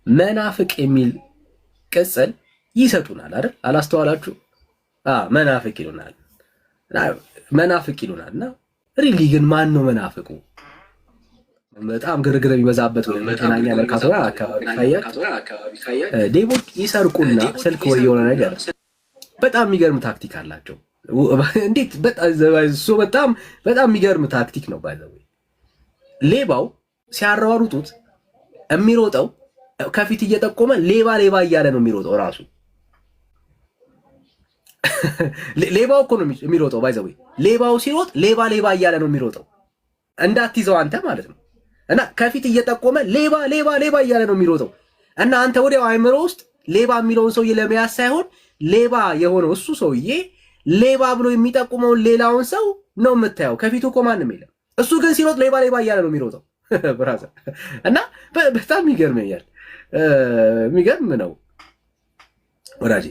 መናፍቅ የሚል ቅጽል ይሰጡናል አይደል? አላስተዋላችሁ? መናፍቅ ይሉናል። መናፍቅ ይሉናልና ሪሊ ግን ማን ነው መናፍቁ? በጣም ግርግር የሚበዛበት ወይ መገናኛ መርካቶ አካባቢ ሌቦች ይሰርቁና ስልክ ወይ የሆነ ነገር በጣም የሚገርም ታክቲክ አላቸው። እንዴት በጣም የሚገርም ታክቲክ ነው። ባይዘው ሌባው ሲያሯሩጡት የሚሮጠው ከፊት እየጠቆመ ሌባ እያለ ነው የሚሮጠው ራሱ። ሌባው እኮ ነው የሚሮጠው። ባይዘው ሌባው ሲሮጥ ሌባ እያለ ነው የሚሮጠው፣ እንዳትይዘው አንተ ማለት ነው። እና ከፊት እየጠቆመ ሌባ እያለ ነው የሚሮጠው። እና አንተ ወዲያው አይምሮ ውስጥ ሌባ የሚለውን ሰውዬ ለመያዝ ሳይሆን ሌባ የሆነው እሱ ሰውዬ ሌባ ብሎ የሚጠቁመውን ሌላውን ሰው ነው የምታየው። ከፊቱ እኮ ማንም የለም። እሱ ግን ሲሮጥ ሌባ እያለ ነው የሚሮጠው ብራዘር። እና በጣም ይገርመኛል። የሚገርም ነው ወዳጄ።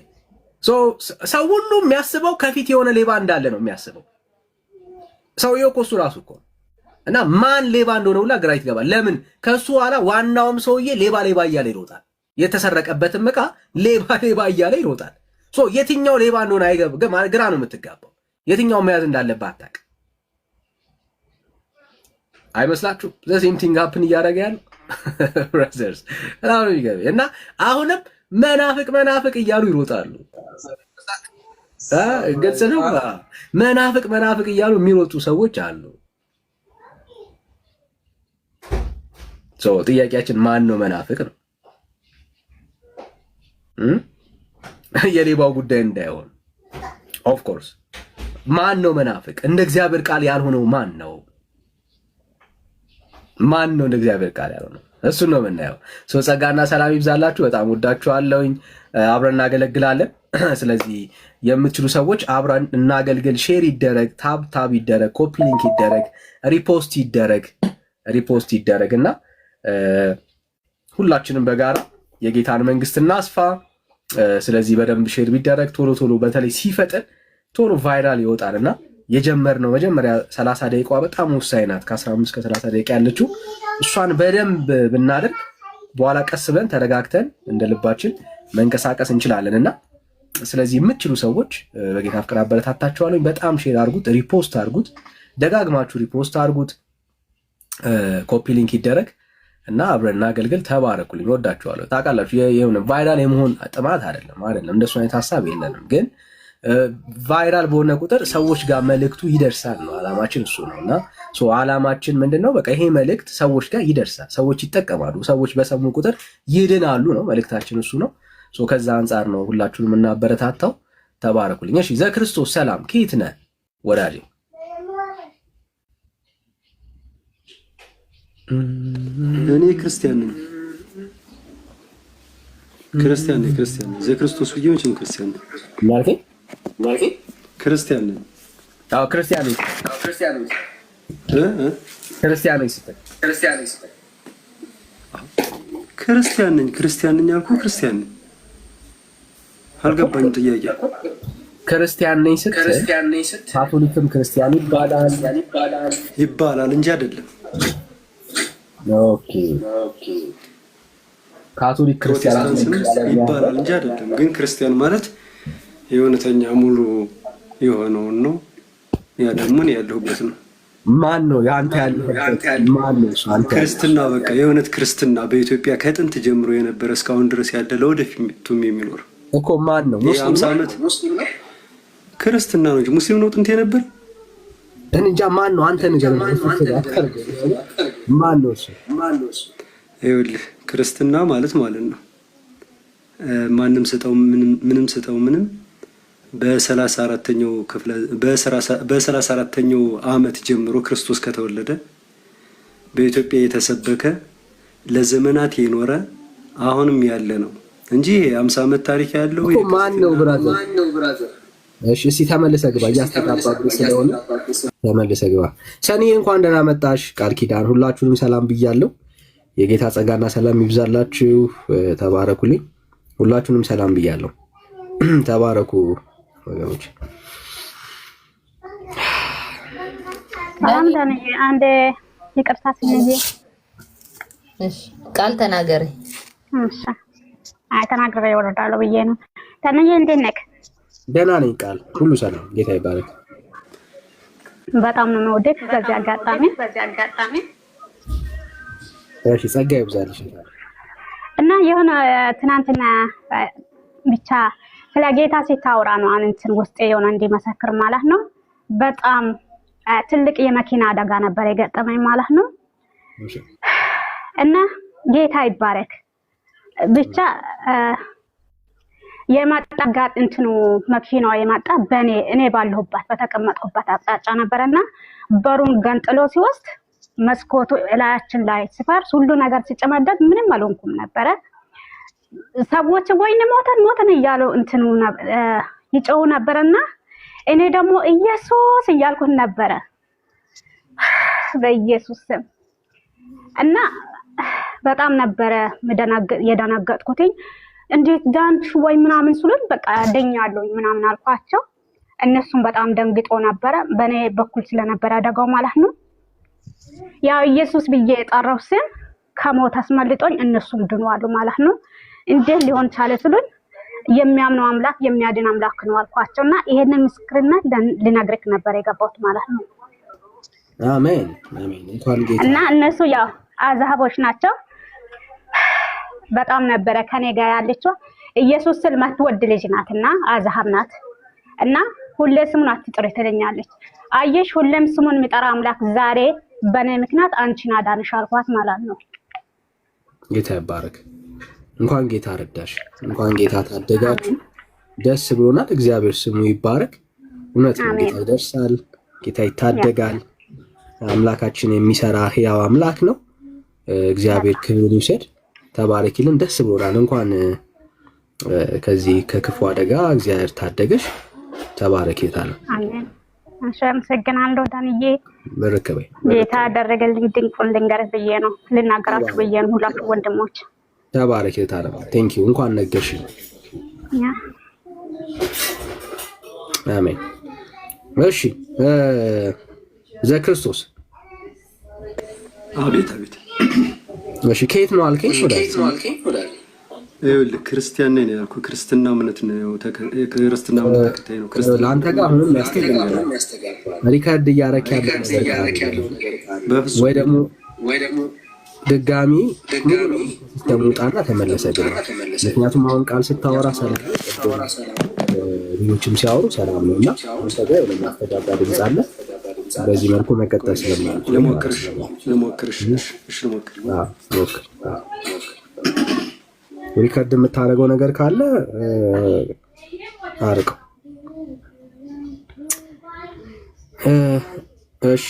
ሰው ሁሉ የሚያስበው ከፊት የሆነ ሌባ እንዳለ ነው የሚያስበው። ሰውየው እኮ እሱ ራሱ እኮ እና ማን ሌባ እንደሆነ ሁላ ግራ ይገባል። ለምን ከሱ ኋላ ዋናውም ሰውዬ ሌባ እያለ ይሮጣል። የተሰረቀበትም ዕቃ ሌባ እያለ ይሮጣል። የትኛው ሌባ እንደሆነ ግራ ነው የምትጋባው። የትኛው መያዝ እንዳለበት አታውቅም። አይመስላችሁ? ዘሴም ቲንግ ሀፕን እያደረገ ያለው ብራዘርስ እና አሁንም መናፍቅ እያሉ ይሮጣሉ። ገጽ ነው። መናፍቅ እያሉ የሚሮጡ ሰዎች አሉ። ጥያቄያችን ማን ነው መናፍቅ ነው? የሌባው ጉዳይ እንዳይሆን ኦፍ ኮርስ ማን ነው መናፍቅ? እንደ እግዚአብሔር ቃል ያልሆነው ማን ነው? እንደ እግዚአብሔር ቃል ያልሆነው እሱን ነው የምናየው። ጸጋና ሰላም ይብዛላችሁ። በጣም ወዳችኋለሁኝ። አብረን እናገለግላለን። ስለዚህ የምትችሉ ሰዎች አብረን እናገልግል። ሼር ይደረግ፣ ታብ ይደረግ፣ ኮፒ ሊንክ ይደረግ፣ ሪፖስት ይደረግና ሁላችንም በጋራ የጌታን መንግስት እናስፋ። ስለዚህ በደንብ ሼር ቢደረግ ቶሎ በተለይ ሲፈጥን ቶሎ ቫይራል ይወጣልና የጀመርነው መጀመሪያ 30 ደቂቃ በጣም ወሳኝ ናት። ከ15 ከ30 ደቂቃ ያለችው እሷን በደንብ ብናደርግ በኋላ ቀስ ብለን ተረጋግተን እንደ ልባችን መንቀሳቀስ እንችላለንና ስለዚህ የምትችሉ ሰዎች በጌታ ፍቅር አበረታታችኋለሁ። በጣም ሼር አድርጉት፣ ሪፖስት አድርጉት፣ ደጋግማችሁ ሪፖስት አድርጉት፣ ኮፒ ሊንክ ይደረግ እና አብረን እናገልግል። ተባረኩልኝ። ወዳችኋለሁ። ታውቃላችሁ የሆነ ቫይራል የመሆን ጥማት አይደለም እንደሱ አይነት ሀሳብ የለንም። ግን ቫይራል በሆነ ቁጥር ሰዎች ጋር መልእክቱ ይደርሳል ነው አላማችን፣ እሱ ነው። እና አላማችን ምንድነው? በቃ ይሄ መልእክት ሰዎች ጋር ይደርሳል፣ ሰዎች ይጠቀማሉ፣ ሰዎች በሰሙ ቁጥር ይድናሉ ነው መልእክታችን፣ እሱ ነው። ከዛ አንጻር ነው ሁላችሁንም የምናበረታታው። ተባረኩልኝ። እሺ ዘክርስቶስ ሰላም። ከየት ነህ ወዳጄ? እኔ ክርስቲያን ነኝ። ዘክርስቶስ ብዬ መቼም ክርስቲያን ነኝ ማለት ክርስቲያን ነኝ። ክርስቲያን ነኝ አልኩህ። ክርስቲያን ነኝ። አልገባኝም ጥያቄ። ክርስቲያን ነኝ ስትል ካቶሊክም ክርስቲያን ይባላል እንጂ አይደለም። ኦኬ ካቶሊክ ክርስቲያን ይባላል እንጂ አይደለም። ግን ክርስቲያን ማለት የእውነተኛ ሙሉ የሆነውን ነው። ያ ደግሞ እኔ ያለሁበት ነው። ማን ነው ያንተ ያለህበት? ማን ነው አንተ? ክርስትና በቃ የእውነት ክርስትና በኢትዮጵያ ከጥንት ጀምሮ የነበረ እስካሁን ድረስ ያለ ለወደፊቱም የሚኖር እኮ ማን ነው? ሙስሊም ነው። ክርስትና ነው እንጂ ሙስሊም ነው ጥንት የነበር እንጃ። ማን ነው አንተ? ነገር ማን ነው እሱ? ይኸውልህ ክርስትና ማለት ነው ማንም ስጠው ምንም በ34ኛው ዓመት ጀምሮ ክርስቶስ ከተወለደ በኢትዮጵያ የተሰበከ ለዘመናት የኖረ አሁንም ያለ ነው እንጂ 50 ዓመት ታሪክ ያለው ማን ነው ብራዘር? እሺ እስቲ ተመልሰህ ግባ፣ እያስተጋባብህ ስለሆነ ተመልሰህ ግባ። ሰኒ እንኳን ደህና መጣሽ። ቃል ኪዳን ሁላችሁንም ሰላም ብያለሁ። የጌታ ጸጋና ሰላም ይብዛላችሁ። ተባረኩልኝ። ሁላችሁንም ሰላም ብያለሁ። ተባረኩ ወገኖች። አንድ ይቅርታ ሲነጂ እሺ ቃል ተናገሪ። እሺ ተናግሬ እወርዳለሁ ብዬ ነው። ተነየ እንዴት ነህ? ደህና ነኝ። ቃል ሁሉ ሰላም፣ ጌታ ይባረክ። በጣም ነው የምወደው። በዚህ አጋጣሚ እሺ ጸጋ ይብዛልሽ። እና የሆነ ትናንትና ብቻ ስለ ጌታ ሲታወራ ነው አንንትን ውስጤ የሆነ እንዲመሰክር ማለት ነው። በጣም ትልቅ የመኪና አደጋ ነበር የገጠመኝ ማለት ነው። እና ጌታ ይባረክ ብቻ የማጣጋት እንትኑ መኪናው የማጣ እኔ ባለሁበት በተቀመጥኩበት አቅጣጫ ነበርና በሩን ገንጥሎ ሲወስድ መስኮቱ እላያችን ላይ ሲፈርስ ሁሉ ነገር ሲጨመደድ ምንም አልሆንኩም ነበረ። ሰዎች ወይኔ ሞተን እያሉ እንትኑ ይጮሁ ነበርና እኔ ደግሞ ኢየሱስ እያልኩት ነበረ በኢየሱስ ስም። እና በጣም ነበረ የደነገጥኩትኝ። እንዴት ዳንሽ ወይ ምናምን ስሉን በቃ ደኛለሁ ምናምን አልኳቸው። እነሱም በጣም ደንግጦ ነበረ በኔ በኩል ስለነበረ አደጋው ማለት ነው። ያው ኢየሱስ ብዬ የጠራው ስም ከሞት አስመልጦኝ እነሱም ድነዋል ማለት ነው። እንዴት ሊሆን ቻለ ስሉን የሚያምነው አምላክ የሚያድን አምላክ ነው አልኳቸውና ይሄንን ምስክርነት ልነግርክ ነበር የገባሁት ማለት ነው። አሜን አሜን። እንኳን ጌታ እና እነሱ ያው አዛቦች ናቸው። በጣም ነበረ ከኔ ጋር ያለችው ኢየሱስ ስል ማትወድ ልጅ ናትና አዛብ ናት። እና ሁሌ ስሙን አትጥሪ ትለኛለች። አየሽ ሁሌም ስሙን የሚጠራ አምላክ ዛሬ በኔ ምክንያት አንቺን አዳንሽ አልኳት ማለት ነው። ጌታ ይባረክ። እንኳን ጌታ ረዳሽ፣ እንኳን ጌታ ታደጋችሁ። ደስ ብሎናል። እግዚአብሔር ስሙ ይባረክ። እውነት ነው፣ ጌታ ይደርሳል፣ ጌታ ይታደጋል። አምላካችን የሚሰራ ሕያው አምላክ ነው። እግዚአብሔር ክብሩን ይውሰድ። ተባረኪልን። ደስ ብሎናል። እንኳን ከዚህ ከክፉ አደጋ እግዚአብሔር ታደገሽ። ተባረኪታ ነው። አሜን። አመሰግናለሁ ዳንዬ። በረከበኝ። ጌታ ያደረገልኝ ድንቁን ልንገርህ ብዬ ነው ልናገራችሁ ብዬ ነው። ሁላችሁ ወንድሞች ተባረኪታ ነው። ቴንክ ዩ። እንኳን ነገርሽ። አሜን። እሺ ዘክርስቶስ አቤት አቤት። እሺ ከየት ነው አልከኝ? ይኸውልህ ክርስቲያን ነኝ ያልኩህ ክርስትና እምነት ነው። ክርስትና እምነት ተከታይ ነው። ክርስትና ለአንተ ጋር አሁንም ያስተጋባል። ሪካርድ እያደረክ ያለው ወይ ደግሞ ድጋሚ ተውጣና ተመለሰ ግን ምክንያቱም አሁን ቃል ስታወራ ሰላም ልጆችም ሲያወሩ ሰላም ነውና አንተ ጋር የሚያስተጋባ ድምጽ አለ። በዚህ መልኩ መቀጠል ስለማለት ልሞክርሽ። ሪከርድ የምታደርገው ነገር ካለ አርቀው። እሺ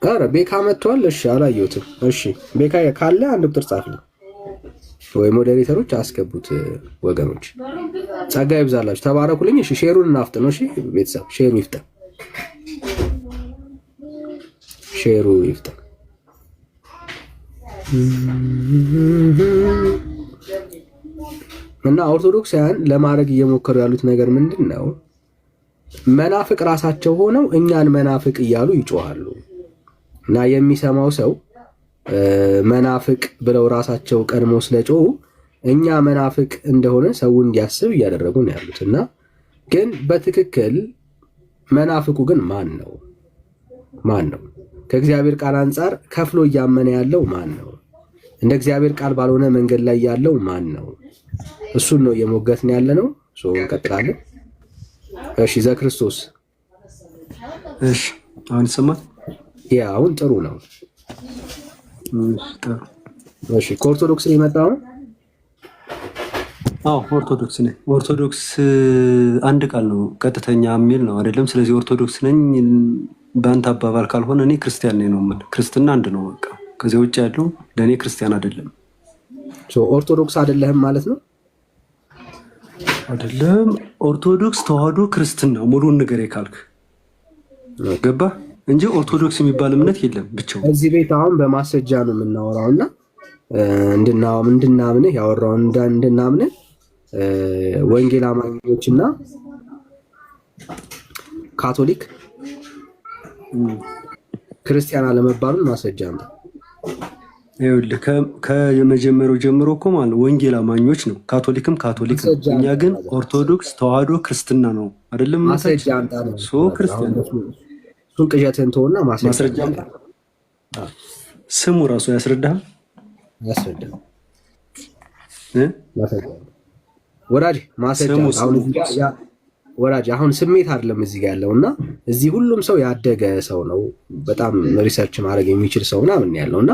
ኧረ ቤካ መጥቷል። እሺ አላየሁትም። እሺ ቤካ ካለ አንድ ቁጥር ጻፍልኝ ወይ ሞዴሬተሮች አስገቡት። ወገኖች ጸጋ ይብዛላችሁ፣ ተባረኩልኝ። እሺ ሼሩን እናፍጥነው። እሺ ቤተሰብ ሼሩ ይፍጠን፣ ሼሩ ይፍጠን። እና ኦርቶዶክሳውያን ለማድረግ እየሞከሩ ያሉት ነገር ምንድን ነው? መናፍቅ ራሳቸው ሆነው እኛን መናፍቅ እያሉ ይጮሃሉ። እና የሚሰማው ሰው መናፍቅ ብለው ራሳቸው ቀድሞ ስለጮሁ እኛ መናፍቅ እንደሆነ ሰው እንዲያስብ እያደረጉ ነው ያሉት። እና ግን በትክክል መናፍቁ ግን ማን ነው? ማን ነው? ከእግዚአብሔር ቃል አንጻር ከፍሎ እያመነ ያለው ማን ነው? እንደ እግዚአብሔር ቃል ባልሆነ መንገድ ላይ ያለው ማን ነው? እሱን ነው እየሞገትን ያለ ነው። እንቀጥላለን። እሺ ዘክርስቶስ። እሺ አሁን ይሰማል? ያ አሁን ጥሩ ነው። እሺ ከኦርቶዶክስ ነው የመጣው? አዎ ኦርቶዶክስ ነኝ። ኦርቶዶክስ አንድ ቃል ነው፣ ቀጥተኛ የሚል ነው አይደለም። ስለዚህ ኦርቶዶክስ ነኝ በአንተ አባባል ካልሆነ እኔ ክርስቲያን ነኝ ነው የምልህ። ክርስትና አንድ ነው በቃ። ከዚህ ውጭ ያለው ለእኔ ክርስቲያን አይደለም። ኦርቶዶክስ አይደለህም ማለት ነው? አይደለም። ኦርቶዶክስ ተዋህዶ ክርስትና ሙሉን ነገር ካልክ ገባ እንጂ ኦርቶዶክስ የሚባል እምነት የለም ብቻው። እዚህ ቤት አሁን በማስረጃ ነው የምናወራውና እንድናምንህ ያወራው እንድናምንህ ወንጌል አማኞችና ካቶሊክ ክርስቲያን አለመባሉን ማስረጃ ነው። ይኸውልህ ከየመጀመሪያው ጀምሮ እኮ ማለት ወንጌል አማኞች ነው። ካቶሊክም ካቶሊክ ነው። እኛ ግን ኦርቶዶክስ ተዋህዶ ክርስትና ነው አይደለም? ማስረጃ አምጣ ነው ክርስቲያን እሱን ቅዠትን ተውና ማስረጃ አምጣ። ስሙ ራሱ ያስረዳሃል። ወራጅ ማስረጃ ወራጅ አሁን ስሜት አይደለም እዚህ ጋር ያለው እና እዚህ ሁሉም ሰው ያደገ ሰው ነው። በጣም ሪሰርች ማድረግ የሚችል ሰው ምናምን ያለው እና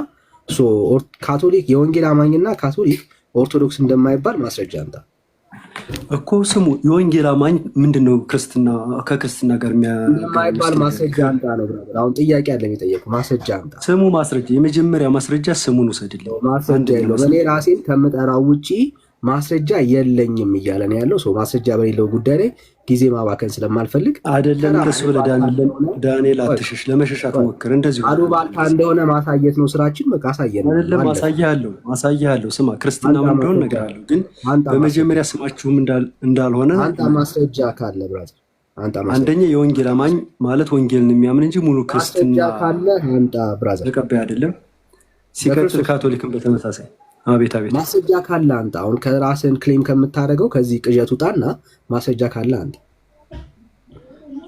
ካቶሊክ የወንጌል አማኝና ካቶሊክ ኦርቶዶክስ እንደማይባል ማስረጃ አምጣ እኮ። ስሙ የወንጌል አማኝ ምንድነው? ክርስትና ከክርስትና ጋር የማይባል ማስረጃ አምጣ ነው። አሁን ጥያቄ አለ የሚጠየቁ ማስረጃ አምጣ። ስሙ ማስረጃ፣ የመጀመሪያ ማስረጃ ስሙን ውሰድልኝ። ማስረጃ የለውም። እኔ ራሴን ከምጠራው ውጪ ማስረጃ የለኝም እያለ ነው ያለው ሰው። ማስረጃ በሌለው ጉዳይ ላይ ጊዜ ማባከን ስለማልፈልግ አይደለም። እንደሱ ብለህ ዳንኤል አትሸሽ፣ ለመሸሽ አትሞክር። እንደዚሁ አሉባልታ እንደሆነ ማሳየት ነው ስራችን። በቃ አሳየን አይደለም። ማሳያለሁ። ስማ ክርስትና ምን እንደሆነ እነግርሃለሁ፣ ግን በመጀመሪያ ስማችሁም እንዳልሆነ አንተ ማስረጃ ካለ ብራዘር፣ አንደኛ የወንጌል አማኝ ማለት ወንጌልን የሚያምን እንጂ ሙሉ ክርስትና ካለ አንተ ብራዘር ተቀባይ አይደለም። ሲቀጥል ካቶሊክን በተመሳሳይ አቤት ማስረጃ ካለ አንተ አሁን ከራስን ክሌም ከምታደርገው ከዚህ ቅዠት ውጣና ማስረጃ ካለ አንተ።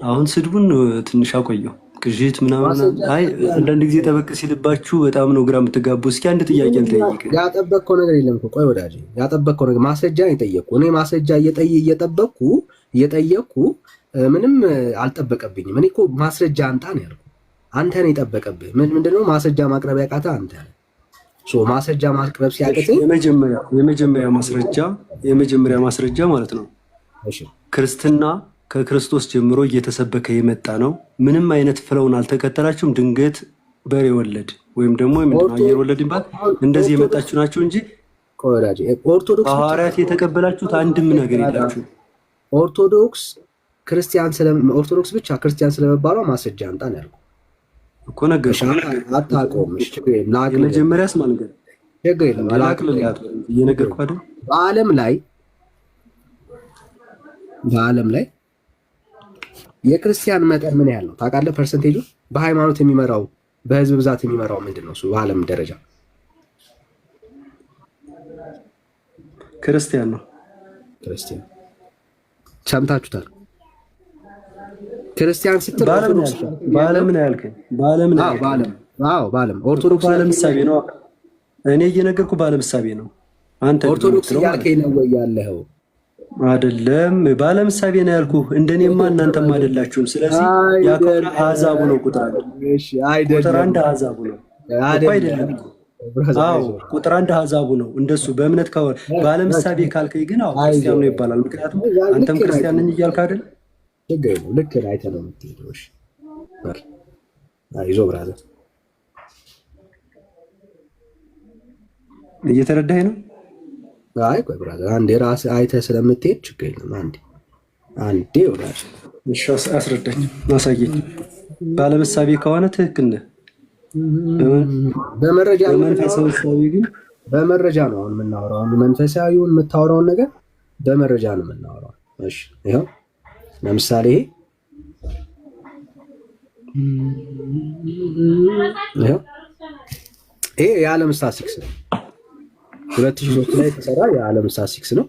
አሁን ስድቡን ትንሽ አቆየው። ቅዠት ምናምን አይ አንዳንድ ጊዜ ጠበቅ ሲልባችሁ በጣም ነው ግራ የምትጋቡ። እስኪ አንድ ጥያቄ ልጠይቅ። ያጠበቅከው ነገር የለም እኮ ቆይ ወዳጄ፣ ያጠበቅከው ነገር ማስረጃ ነው የጠየቅኩ እኔ። ማስረጃ እየጠየቅኩ ምንም አልጠበቀብኝም። እኔ እኮ ማስረጃ አንጣ ነው ያልኩ። አንተ ነው የጠበቀብህ። ምንድነው ማስረጃ ማቅረብ ያቃተ አንተ ነው። ማስረጃ ማቅረብ ሲያቅት የመጀመሪያ ማስረጃ ማለት ነው ክርስትና ከክርስቶስ ጀምሮ እየተሰበከ የመጣ ነው። ምንም አይነት ፍለውን አልተከተላችሁም። ድንገት በሬ ወለድ ወይም ደግሞ አየር ወለድ ይባል እንደዚህ የመጣችሁ ናችሁ እንጂ ሐዋርያት የተቀበላችሁት አንድም ነገር የላችሁ። ኦርቶዶክስ ብቻ ክርስቲያን ስለመባሏ ማስረጃ አምጣ ነው ያልኩህ እኮ። ነገር አታውቀውም። የመጀመሪያስ ማለት ነው ችግር የለም እየነገርኩህ አይደል? በዓለም ላይ የክርስቲያን መጠን ምን ያህል ነው ታውቃለህ? ፐርሰንቴጁ በሃይማኖት የሚመራው በህዝብ ብዛት የሚመራው ምንድን ነው? እሱ በዓለም ደረጃ ክርስቲያን ነው። ክርስቲያን ሰምታችሁታል? ክርስቲያን ስትል በዓለም ነው ያልከኝ? በዓለም ኦርቶዶክስ በዓለም ምሳቤ ነው። እኔ እየነገርኩህ በዓለም ምሳቤ ነው። አንተ ኦርቶዶክስ እያልከኝ ነው ወይ ያለኸው? አይደለም፣ በዓለም ምሳቤ ነው ያልኩህ። እንደኔማ እናንተም አይደላችሁም። ስለዚህ ያከብረ አሕዛቡ ነው ቁጥር አንድ። እሺ አይደለም፣ ቁጥር አንድ አሕዛቡ ነው አይደለም? አዎ ቁጥር አንድ አሕዛቡ ነው። እንደሱ በእምነት ከሆነ በዓለም ምሳቤ ካልከኝ ግን አዎ ክርስቲያን ነው ይባላል። ምክንያቱም አንተም ክርስቲያን ነኝ እያልክ አይደል? ችግር የለውም። ልክ ነህ። አይተህ ነው የምትሄደው። እሺ አይዞህ ብራዘር፣ እየተረዳኸኝ ነው? አይ ቆይ ብራዘር፣ አንዴ ራስህ አይተህ ስለምትሄድ ችግር የለም። አንዴ ወዳጅ፣ እሺ አስረዳኝ፣ አሳየኝ። ባለመሳቤ ከሆነ ትክክል ነህ። በመረጃ ግን በመረጃ ነው አሁን የምናወራው። አሁን መንፈሳዊውን የምታወራውን ነገር በመረጃ ነው የምናወራው። እሺ ይኸው ለምሳሌ ይሄ የዓለም ስታቲስቲክስ ነው። 2003 ላይ የተሰራ የዓለም ስታቲስቲክስ ነው።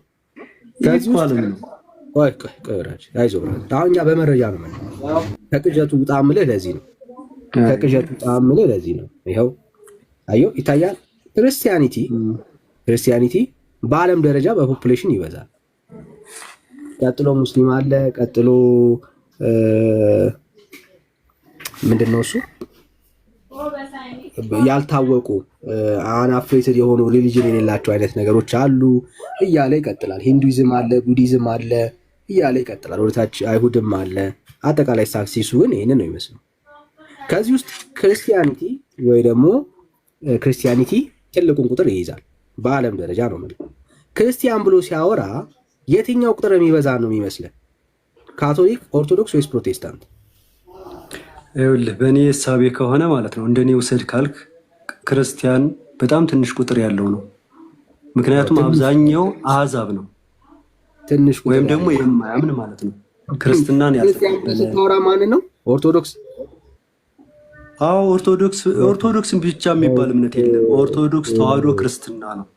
አሁን እኛ በመረጃ ነው የምናወራው። ከቅዠቱ ውጣ የምልህ ለዚህ ነው። ይኸው አየሁ፣ ይታያል። ክርስቲያኒቲ በዓለም ደረጃ በፖፑሌሽን ይበዛል። ቀጥሎ ሙስሊም አለ። ቀጥሎ ምንድነው እሱ ያልታወቁ አናፍሬትድ የሆኑ ሪሊጅን የሌላቸው አይነት ነገሮች አሉ እያለ ይቀጥላል። ሂንዱይዝም አለ፣ ቡዲዝም አለ እያለ ይቀጥላል። ወደታች አይሁድም አለ። አጠቃላይ ሳክሲሱ ግን ይህንን ነው ይመስለው። ከዚህ ውስጥ ክርስቲያኒቲ ትልቁን ቁጥር ይይዛል። በዓለም ደረጃ ነው ማለት ነው። ክርስቲያን ብሎ ሲያወራ የትኛው ቁጥር የሚበዛ ነው የሚመስለን? ካቶሊክ፣ ኦርቶዶክስ ወይስ ፕሮቴስታንት? ይኸውልህ በእኔ እሳቤ ከሆነ ማለት ነው እንደኔ ውሰድ ካልክ ክርስቲያን በጣም ትንሽ ቁጥር ያለው ነው። ምክንያቱም አብዛኛው አሕዛብ ነው ትንሽ ወይም ደግሞ የማያምን ማለት ነው። ክርስትናን ያልተቀበለ ማን ነው? ኦርቶዶክስ። አዎ ኦርቶዶክስን ብቻ የሚባል እምነት የለም። ኦርቶዶክስ ተዋህዶ ክርስትና ነው።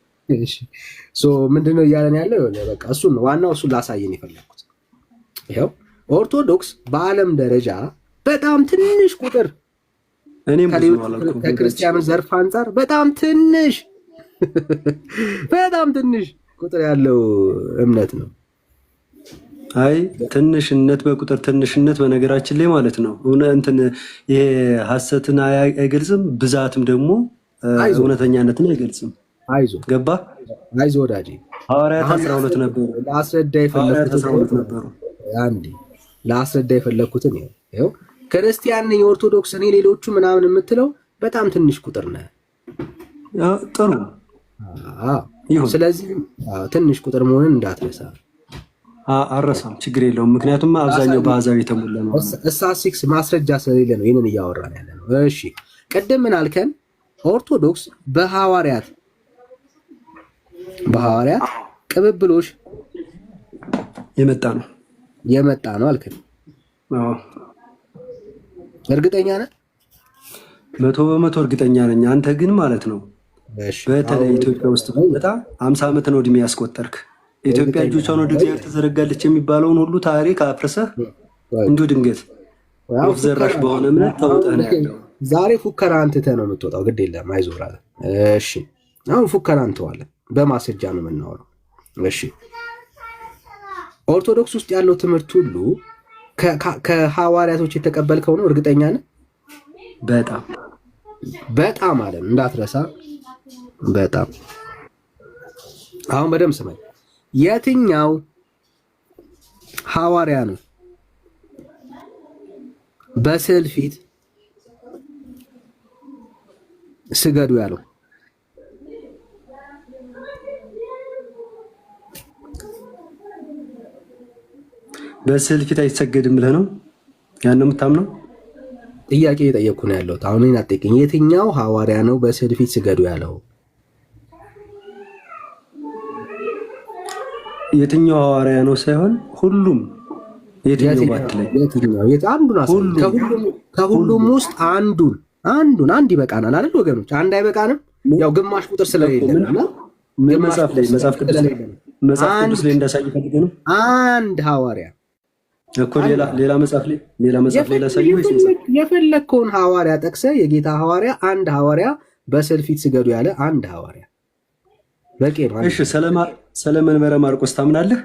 ምንድነው እያለን ያለው? በቃ እሱን ነው ዋናው፣ እሱን ላሳየን የፈለኩት። ይኸው ኦርቶዶክስ በዓለም ደረጃ በጣም ትንሽ ቁጥር ከክርስቲያኑ ዘርፍ አንጻር በጣም ትንሽ በጣም ትንሽ ቁጥር ያለው እምነት ነው። አይ ትንሽነት በቁጥር ትንሽነት በነገራችን ላይ ማለት ነው እንትን ይሄ ሐሰትን አይገልጽም፣ ብዛትም ደግሞ እውነተኛነትን አይገልጽም። አይዞ ገባ አይዞ ወዳጄ ሐዋርያት 12 ነበሩ። ላስረዳ የፈለኩትን ይኸው ክርስቲያን ነኝ ኦርቶዶክስ እኔ ሌሎቹ ምናምን የምትለው በጣም ትንሽ ቁጥር ነው። ጥሩ ስለዚህ ትንሽ ቁጥር መሆንን እንዳትረሳ። አረሳም፣ ችግር የለውም። ምክንያቱም አብዛኛው በአሕዛብ የተሞላ ነው። ስታቲስቲክስ ማስረጃ ስለሌለ ነው ይህንን እያወራን ያለ ነው። እሺ ቅድም ምን አልከን? ኦርቶዶክስ በሐዋርያት ቅብብሎሽ የመጣ ነው አልከን። እርግጠኛ ነህ? 100% እርግጠኛ ነኝ። አንተ ግን ማለት ነው በተለይ ኢትዮጵያ ውስጥ በጣም 50 ዓመት ነው እድሜ ያስቆጠርክ። ኢትዮጵያ እጆቿን ወደ እግዚአብሔር ተዘረጋለች የሚባለውን ሁሉ ታሪክ አፍርሰህ እንዲሁ ድንገት ወፍ ዘራሽ በሆነ እምነት ተውጠህ ነው ያለው። ዛሬ ፉከራ አንትተህ ነው የምትወጣው። ግድ የለም አይዞህ ብራዘር። እሺ አሁን ፉከራ እንተዋለን፣ በማስረጃ ነው የምናወራው። እሺ ኦርቶዶክስ ውስጥ ያለው ትምህርት ሁሉ ከሐዋርያቶች የተቀበልከው ነው? እርግጠኛ ነህ? በጣም አለን እንዳትረሳ። በጣም አሁን በደምብ ስማኝ። የትኛው ሐዋርያ ነው በስዕል ፊት ስገዱ ያለው? በስዕል ፊት አይሰገድም ብለህ ነው ያን የምታምነው? ጥያቄ እየጠየቅኩ ነው ያለሁት። አሁን እኔን አትጠይቀኝ። የትኛው ሐዋርያ ነው በስዕል ፊት ስገዱ ያለው? የትኛው ሐዋርያ ነው ሳይሆን ሁሉም። የትኛው ባትለኝ ከሁሉም ውስጥ አንድ ይበቃናል አይደል ወገኖች? አንድ አይበቃንም? ያው ግማሽ ቁጥር ስለሌለ መጽሐፍ ቅዱስ ላይ እንዳሳይ ፈልገህ ነው። አንድ ሐዋርያ እኮ ሌላ መጽሐፍ ላይ ላሳይ ወይስ የፈለግከውን ሐዋርያ ጠቅሰህ የጌታ ሐዋርያ አንድ ሐዋርያ በስዕል ፊት ስገዱ ያለ አንድ ሐዋርያ በቂ ነው። እሺ ስለ መንበረ ማርቆስ ታምናለህ?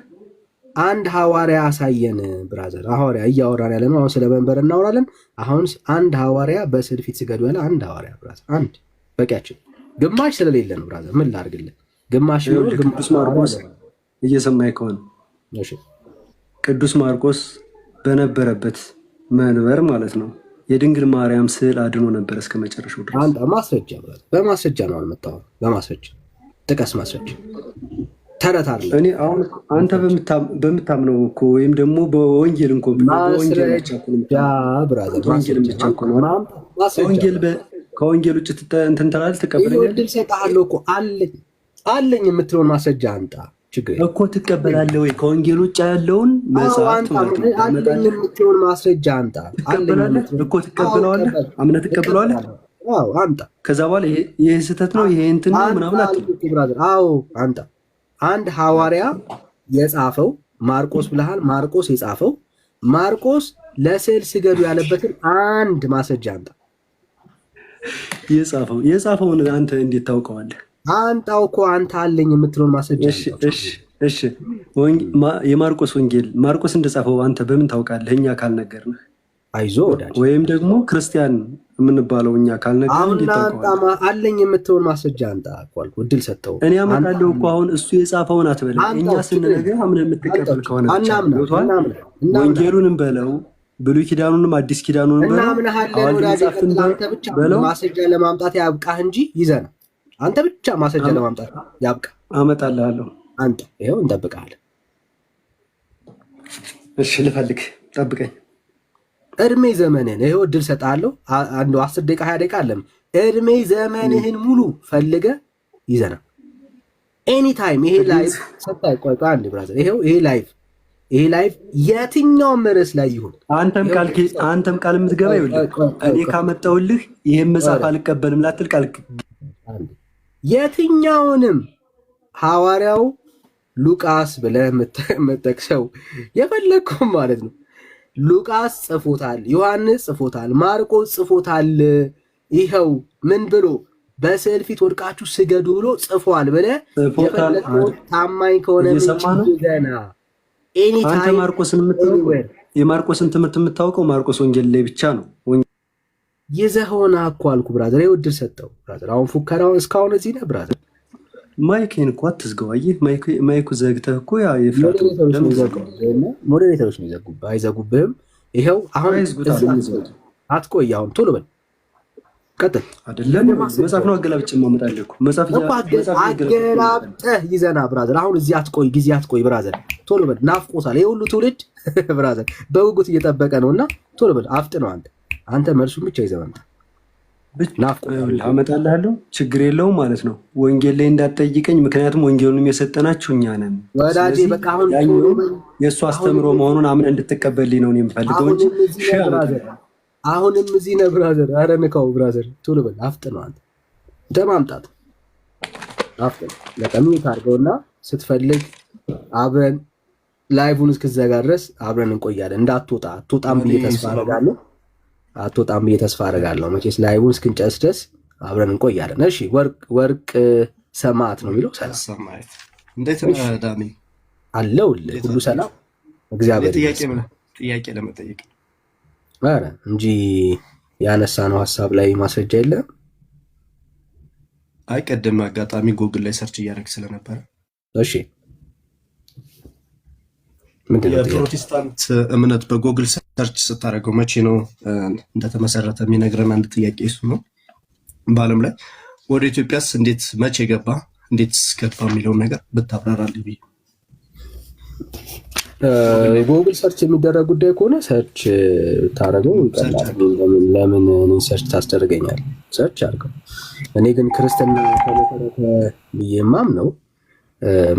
አንድ ሐዋርያ አሳየን ብራዘር። ሐዋርያ እያወራን ያለ ነው። አሁን ስለ መንበር እናወራለን። አሁን አንድ ሐዋርያ በስዕል ፊት ስገዱ ያለ አንድ ሐዋርያ ብራዘር፣ አንድ በቂያችን። ግማሽ ስለሌለ ነው ብራዘር። ምን ላድርግልህ? ግማሽ ነው። ቅዱስ ማርቆስ እየሰማኸኝ ከሆነ ቅዱስ ማርቆስ በነበረበት መንበር ማለት ነው የድንግል ማርያም ስዕል አድኖ ነበር እስከ መጨረሻው ድረስ። አንተ ማስረጃ ብራዘር፣ በማስረጃ ነው አልመጣሁም። በማስረጃ ጥቀስ ማስረጃ። ተረት አይደለም። እኔ አሁን አንተ በምታምነው እኮ ወይም ደግሞ በወንጌል እንኳ ከወንጌል ውጭ እንትን ትላለህ፣ ትቀበላለህ። ድል ሰጥሃለሁ እኮ አለኝ የምትለውን ማስረጃ አንጣ። ችግር እኮ ትቀበላለህ ወይ? ከወንጌል ውጭ ያለውን መጽሐፍ አለኝ የምትለውን ማስረጃ አንጣ። ትቀበላለህ እኮ ትቀበለዋለህ፣ አምነህ ትቀበለዋለህ። አንጣ። ከዛ በኋላ ይሄ ስህተት ነው ይሄ እንትን ነው ምናምን አትልም። አዎ አንጣ። አንድ ሐዋርያ የጻፈው ማርቆስ ብለሃል። ማርቆስ የጻፈው ለስዕል ስገዱ ያለበትን አንድ ማስረጃ አንጣ። የጻፈውን አንተ እንዴት ታውቀዋለህ? አንጣው እኮ አንተ አለኝ የምትለውን ማስረጃ። እሺ የማርቆስ ወንጌል ማርቆስ እንደጻፈው አንተ በምን ታውቃለህ? እኛ ካልነገርንህ። አይዞ ወዳጅ። ወይም ደግሞ ክርስቲያን የምንባለው እኛ ካልነገርን እንዴት ታውቀዋለህ? አለኝ የምትለውን ማስረጃ አንጣ አልኩ። እድል ሰጠው። እኔ አመጣለሁ እኮ አሁን እሱ የጻፈውን አትበለም። እኛ ስንነግርህ አምነህ የምትቀበል ከሆነ ወንጌሉንም በለው ብሉይ ኪዳኑንም አዲስ ኪዳኑንም በለው ማስረጃ ለማምጣት ያብቃህ እንጂ ይዘና አንተ ብቻ ማስረጃ ለማምጣት ያብቃ። አመጣልሃለሁ። አንተ ይኸው እንጠብቅሃለን። እሺ ልፈልግ፣ ጠብቀኝ። እድሜ ዘመንህን ይኸው እድል ሰጥሃለሁ። አንዱ 10 ደቂቃ 20 ደቂቃ አለም። እድሜ ዘመንህን ሙሉ ፈልገህ ይዘና ኤኒ ታይም። ይሄ ላይቭ ሰጣይ ቆይ አንድ ብራዘር፣ ይሄው ይሄ ይሄ ላይፍ የትኛውም ርዕስ ላይ ይሁን አንተም ቃል የምትገባ ይኸውልህ፣ እኔ ካመጣሁልህ ይሄን መጽሐፍ አልቀበልም ላትል ቃል የትኛውንም ሐዋርያው ሉቃስ ብለህ የምጠቅሰው የፈለግኩም ማለት ነው። ሉቃስ ጽፎታል፣ ዮሐንስ ጽፎታል፣ ማርቆስ ጽፎታል። ይኸው ምን ብሎ በስዕል ፊት ወድቃችሁ ስገዱ ብሎ ጽፏል ብለህ የፈለግከውን ታማኝ ከሆነ ገና አንተ የማርቆስን ትምህርት የምታውቀው ማርቆስ ወንጌል ላይ ብቻ ነው። ይዘኸውና እኮ አልኩ ብራዘር። ይኸውልህ ሰጠው ብራዘር። አሁን ፉከራውን እስካሁን እዚህ ነህ ብራዘር። ማይክን እኮ አትዝጋው። አየህ ማይኩ ዘግተህ እኮ ያ ሞዴሬተሮች ነው ይዘጉብህ። አይዘጉብህም። ይኸው አሁን አትቆይ። አሁን ቶሎ በል ቀጥል። አይደለም መጽሐፍ ነው አገላብጭ ማመጣልህ እኮ መጽሐፍ አገላብጠህ ይዘና ብራዘር። አሁን እዚህ አትቆይ፣ ጊዜ አትቆይ ብራዘር። ቶሎ በል ናፍቆታል። ይሄ ሁሉ ትውልድ ብራዘር በጉጉት እየጠበቀ ነውና ቶሎ በል አፍጥነው። አንተ መልሱን ብቻ ይዘህ መምጣ። አመጣልሃለሁ፣ ችግር የለውም ማለት ነው። ወንጌል ላይ እንዳትጠይቀኝ፣ ምክንያቱም ወንጌሉንም የሰጠናችሁ እኛ ነን ወዳጄ። በቃ አሁን የእሱ አስተምሮ መሆኑን አምነህ እንድትቀበልኝ ነው የምፈልገው እንጂ አሁንም እዚህ ነህ ብራዘር። ኧረ ንካው ብራዘር፣ ቶሎ በል አፍጥነው። አንተ እንደማምጣት አፍጥነው። ለቀሚት አድርገውና ስትፈልግ አብረን ላይቭን እስክዘጋ ድረስ አብረን እንቆያለን። እንዳትወጣ አትወጣም ብዬ ተስፋ አደርጋለሁ። መቼስ ላይቡን እስክንጨርስ ድረስ አብረን እንቆያለን። እሺ ወርቅ ሰማዕት ነው የሚለው። ሰላም እንዴት ነህ ዳኒ? አለሁልህ፣ ሁሉ ሰላም እግዚአብሔር። ጥያቄ ለመጠየቅ ኧረ እንጂ ያነሳነው ሀሳብ ላይ ማስረጃ የለም። አይ ቀደም አጋጣሚ ጎግል ላይ ሰርች እያደረግ ስለነበረ። እሺ የፕሮቴስታንት እምነት በጎግል ሰርች ስታደርገው መቼ ነው እንደተመሰረተ የሚነግረን አንድ ጥያቄ እሱ ነው። በዓለም ላይ ወደ ኢትዮጵያስ እንዴት መቼ ገባ እንዴት ገባ የሚለውን ነገር ብታብራራልኝ ብዬ። ጎግል ሰርች የሚደረግ ጉዳይ ከሆነ ሰርች ታደርገው ይቀላል። ለምን እኔ ሰርች ታስደርገኛል? ሰርች አድርገው። እኔ ግን ክርስትና ከመሰረተ ብዬ የማምነው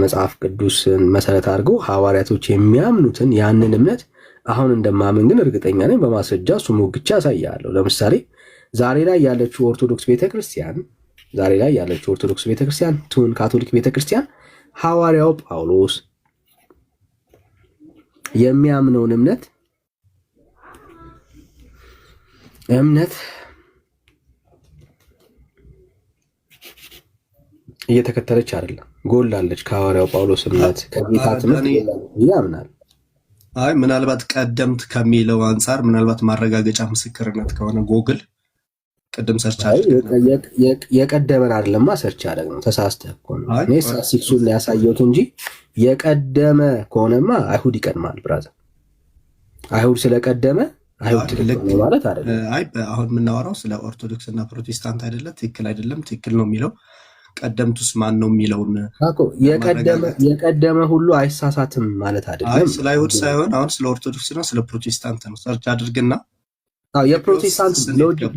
መጽሐፍ ቅዱስን መሰረት አድርገው ሐዋርያቶች የሚያምኑትን ያንን እምነት አሁን እንደማምን ግን እርግጠኛ ነኝ። በማስረጃ እሱ ሞግቻ ያሳያለሁ። ለምሳሌ ዛሬ ላይ ያለችው ኦርቶዶክስ ቤተክርስቲያን ትሁን ካቶሊክ ቤተክርስቲያን ሐዋርያው ጳውሎስ የሚያምነውን እምነት እየተከተለች አይደለም፣ ጎላለች ከሐዋርያው ጳውሎስ እምነት ከጌታ ትምህርት ያምናል። አይ ምናልባት ቀደምት ከሚለው አንጻር ምናልባት ማረጋገጫ ምስክርነት ከሆነ ጎግል ቅድም ሰርች የቀደመን አይደለማ ሰርች አደረግ ነው። ተሳስተህ እኮ ነው። እኔ ስታቲስቲክሱን ያሳየሁት እንጂ የቀደመ ከሆነማ አይሁድ ይቀድማል ብራዘር። አይሁድ ስለቀደመ አይሁድ ትክክል ነው ማለት አይደለም። አይ አሁን የምናወራው ስለ ኦርቶዶክስ እና ፕሮቴስታንት አይደለ? ትክክል አይደለም፣ ትክክል ነው የሚለው ቀደምቱስ ማን ነው የሚለውን የቀደመ ሁሉ አይሳሳትም ማለት አይደለም። አይ ስለ አይሁድ ሳይሆን አሁን ስለ ኦርቶዶክስ እና ስለ ፕሮቴስታንት ነው ሰርች አድርግና። አዎ የፕሮቴስታንት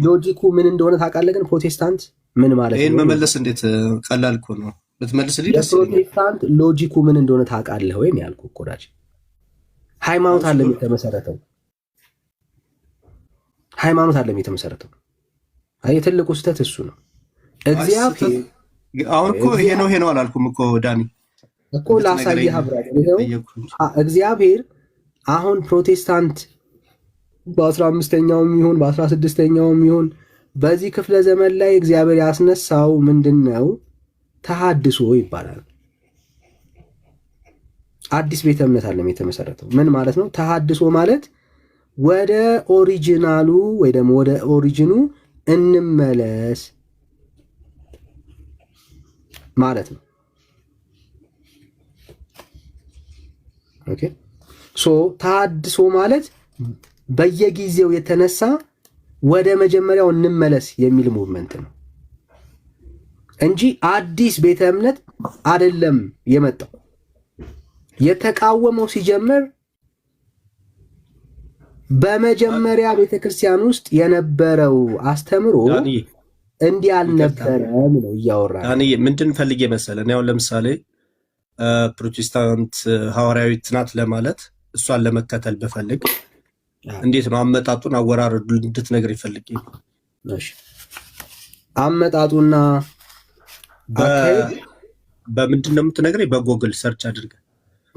ሎጂኩ ምን እንደሆነ ታውቃለህ? ግን ፕሮቴስታንት ምን ማለት ነው? ይሄን መመለስ እንዴት ቀላል እኮ ነው። ብትመልስልኝ ደስ ይለኛል። የፕሮቴስታንት ሎጂኩ ምን እንደሆነ ታውቃለህ ወይ? ያልኩህ እኮ ዳጅ ሃይማኖት አለም የተመሰረተው። አይ ትልቁ ስህተት እሱ ነው። እግዚአብሔር አሁን እኮ ይሄ ነው አላልኩም እኮ ዳኒ እኮ ላሳይህ አብራኝ። ይሄው እግዚአብሔር አሁን ፕሮቴስታንት በ15ኛውም ይሁን በ16ኛውም ይሁን በዚህ ክፍለ ዘመን ላይ እግዚአብሔር ያስነሳው ምንድነው? ተሐድሶ ይባላል። አዲስ ቤተ እምነት አለም የተመሰረተው። ምን ማለት ነው? ተሐድሶ ማለት ወደ ኦሪጂናሉ ወይ ደግሞ ወደ ኦሪጂኑ እንመለስ ማለት ነው። ኦኬ ሶ ተሐድሶ ማለት በየጊዜው የተነሳ ወደ መጀመሪያው እንመለስ የሚል ሙቭመንት ነው እንጂ አዲስ ቤተ እምነት አይደለም የመጣው። የተቃወመው ሲጀምር በመጀመሪያ ቤተክርስቲያን ውስጥ የነበረው አስተምሮ እንዲህ አልነበረም ነው እያወራ ዳኒ። ምንድን ፈልጌ መሰለህ? አሁን ለምሳሌ ፕሮቴስታንት ሐዋርያዊት ናት ለማለት እሷን ለመከተል ብፈልግ እንዴት ነው አመጣጡን አወራረዱ እንድትነግር ይፈልግ። እሺ አመጣጡና በምንድን ነው የምትነግረኝ? በጎግል ሰርች አድርገህ።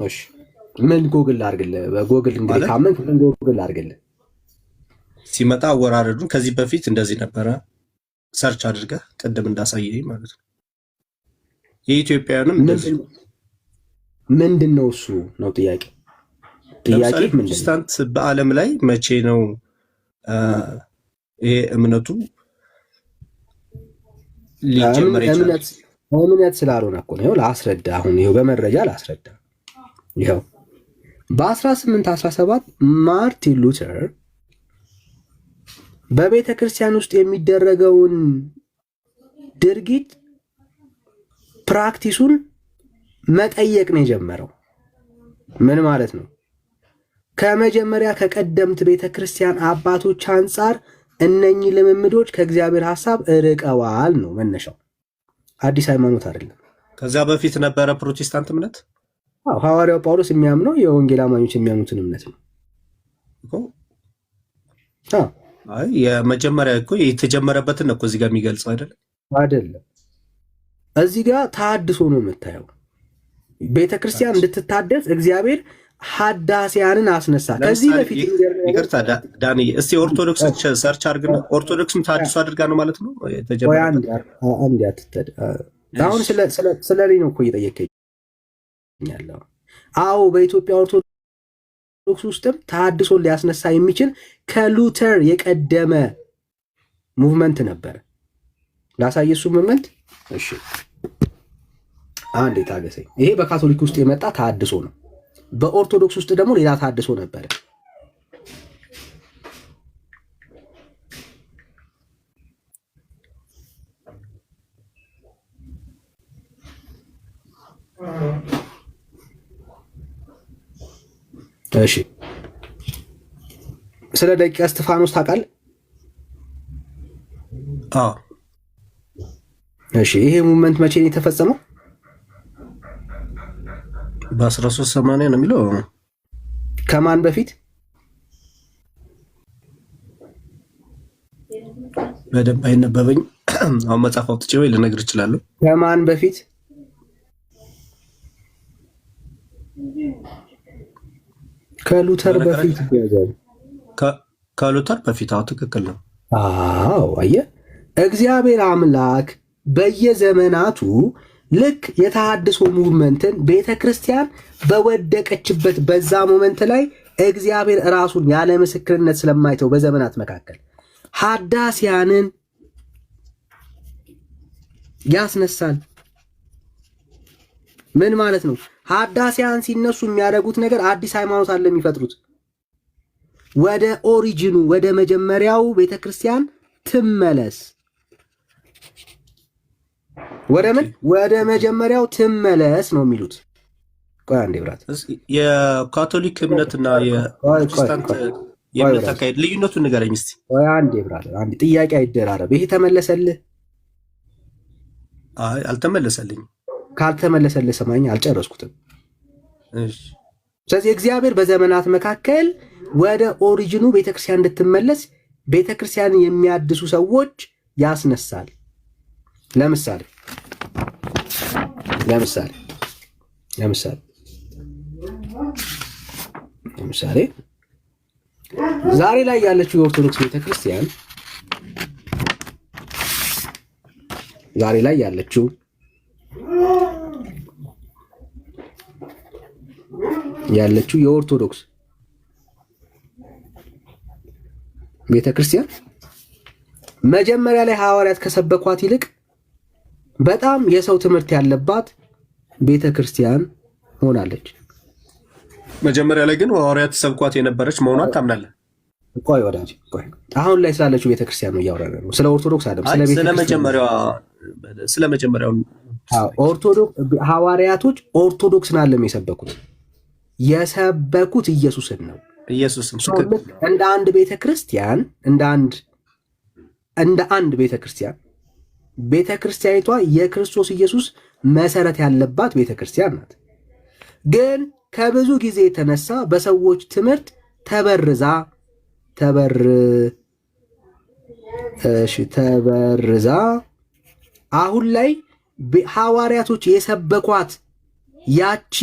እሺ ምን ጎግል አድርግልህ? በጎግል እንግዲህ ካመንክ ምን ጎግል አድርግልህ? ሲመጣ አወራረዱን ከዚህ በፊት እንደዚህ ነበረ ሰርች አድርገህ ቅድም እንዳሳየኝ ማለት ነው። የኢትዮጵያውያንም ምንድን ነው እሱ ነው ጥያቄ። ለምሳሌ ፕሮቴስታንት በዓለም ላይ መቼ ነው ይሄ እምነቱ ሊጀመር ይችላል? እምነት ስላልሆነ እኮ ነው። ላስረዳ፣ አሁን ይኸው በመረጃ ላስረዳ። ይኸው በ1817 ማርቲን ሉተር በቤተ ክርስቲያን ውስጥ የሚደረገውን ድርጊት ፕራክቲሱን መጠየቅ ነው የጀመረው። ምን ማለት ነው? ከመጀመሪያ ከቀደምት ቤተ ክርስቲያን አባቶች አንጻር እነኚህ ልምምዶች ከእግዚአብሔር ሐሳብ ርቀዋል ነው መነሻው። አዲስ ሃይማኖት አይደለም። ከዛ በፊት ነበረ ፕሮቴስታንት እምነት። ሐዋርያው ጳውሎስ የሚያምነው የወንጌል አማኞች የሚያምኑትን እምነት ነው እኮ። አይ የመጀመሪያ እኮ የተጀመረበትን ነው እኮ እዚህ ጋር የሚገልጸው አይደለም። እዚህ ጋር ተሐድሶ ነው የምታየው። ቤተክርስቲያን እንድትታደስ እግዚአብሔር ሐዳሲያንን አስነሳ። ከዚህ በፊት ይቅርታ ዳንዬ፣ እስቲ ኦርቶዶክስ ሰርች አድርግና ኦርቶዶክስም ተሐድሶ አድርጋ ነው ማለት ነው የተጀመረው። አሁን ስለ እኔ ነው እኮ እየጠየቀኝ ያለው። አዎ በኢትዮጵያ ኦርቶዶክስ ውስጥም ተሐድሶን ሊያስነሳ የሚችል ከሉተር የቀደመ ሙቭመንት ነበር። ላሳየ እሱ ሙቭመንት። እሺ አንዴ ታገሰኝ። ይሄ በካቶሊክ ውስጥ የመጣ ተሐድሶ ነው። በኦርቶዶክስ ውስጥ ደግሞ ሌላ ተሐድሶ ነበር። እሺ ስለ ደቂቀ እስጢፋኖስ ታውቃለህ? አዎ። እሺ ይሄ ሙቭመንት መቼ ነው የተፈጸመው? በ1380 ነው የሚለው። ከማን በፊት? በደንብ አይነበበኝ። አሁን መጽሐፍ አውጥቼ ወይ ልነግር እችላለሁ። ከማን በፊት? ከሉተር በፊት ይያዛል። ከሉተር በፊት። አዎ ትክክል ነው። አዎ አየህ፣ እግዚአብሔር አምላክ በየዘመናቱ ልክ የተሐድሶ ሙቭመንትን ቤተ ክርስቲያን በወደቀችበት በዛ ሞመንት ላይ እግዚአብሔር ራሱን ያለ ምስክርነት ስለማይተው በዘመናት መካከል ሐዳሲያንን ያስነሳል። ምን ማለት ነው? ሐዳሲያን ሲነሱ የሚያደርጉት ነገር አዲስ ሃይማኖት አለ የሚፈጥሩት። ወደ ኦሪጂኑ ወደ መጀመሪያው ቤተ ክርስቲያን ትመለስ። ወደ ምን? ወደ መጀመሪያው ትመለስ ነው የሚሉት። ቆይ አንዴ ብራት፣ የካቶሊክ እምነትና የፕሮቴስታንት የእምነት አካሄድ ልዩነቱን ንገረኝ እስቲ። ቆይ አንዴ ብራት፣ አንዴ ጥያቄ አይደራረብ። ይሄ ተመለሰልህ? አይ አልተመለሰልኝም። ካልተመለሰልህ ሰማኝ፣ አልጨረስኩትም። እሺ። ስለዚህ እግዚአብሔር በዘመናት መካከል ወደ ኦሪጂኑ ቤተክርስቲያን እንድትመለስ ቤተክርስቲያንን የሚያድሱ ሰዎች ያስነሳል። ለምሳሌ ዛሬ ላይ ያለችው የኦርቶዶክስ ቤተክርስቲያን ያለችው የኦርቶዶክስ ቤተክርስቲያን መጀመሪያ ላይ ሐዋርያት ከሰበኳት ይልቅ በጣም የሰው ትምህርት ያለባት ቤተክርስቲያን ሆናለች። መጀመሪያ ላይ ግን ሐዋርያት ሰብኳት የነበረች መሆኗን ታምናለህ? ቆይ ወዳጅ፣ ቆይ አሁን ላይ ስላለችው ቤተክርስቲያን ነው እያወራን ነው። ስለ ኦርቶዶክስ አይደለም። ስለ መጀመሪያው ኦርቶዶክስ ሐዋርያቶች ኦርቶዶክስን አይደለም የሰበኩት፣ የሰበኩት ኢየሱስን ነው። ኢየሱስን እንደ አንድ ቤተክርስቲያን እንደ አንድ ቤተክርስቲያን ቤተክርስቲያኒቷ የክርስቶስ ኢየሱስ መሰረት ያለባት ቤተክርስቲያን ናት። ግን ከብዙ ጊዜ የተነሳ በሰዎች ትምህርት ተበርዛ አሁን ላይ ሐዋርያቶች የሰበኳት ያቺ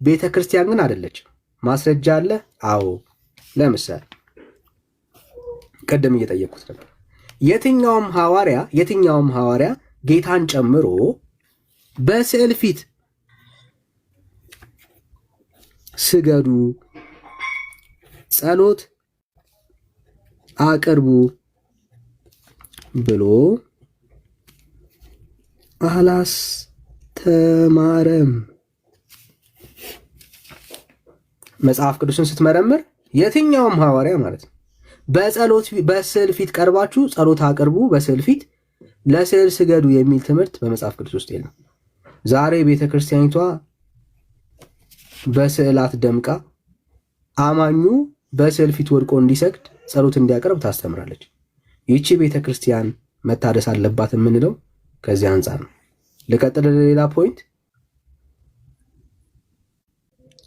ቤተ ክርስቲያን ግን አይደለችም። ማስረጃ አለ? አዎ። ለምሳሌ ቀደም እየጠየቅኩት ነበር። የትኛውም ሐዋርያ ጌታን ጨምሮ በስዕል ፊት ስገዱ፣ ጸሎት አቅርቡ ብሎ አላስተማረም። መጽሐፍ ቅዱስን ስትመረምር የትኛውም ሐዋርያ ማለት ነው በስዕል ፊት ቀርባችሁ ጸሎት አቅርቡ፣ በስዕል ፊት ለስዕል ስገዱ የሚል ትምህርት በመጽሐፍ ቅዱስ ውስጥ የለም። ዛሬ ቤተ ክርስቲያኒቷ በስዕላት ደምቃ አማኙ በስዕል ፊት ወድቆ እንዲሰግድ ጸሎት እንዲያቀርብ ታስተምራለች። ይቺ ቤተ ክርስቲያን መታደስ አለባት የምንለው ከዚህ አንጻር ነው። ልቀጥል ሌላ ፖይንት።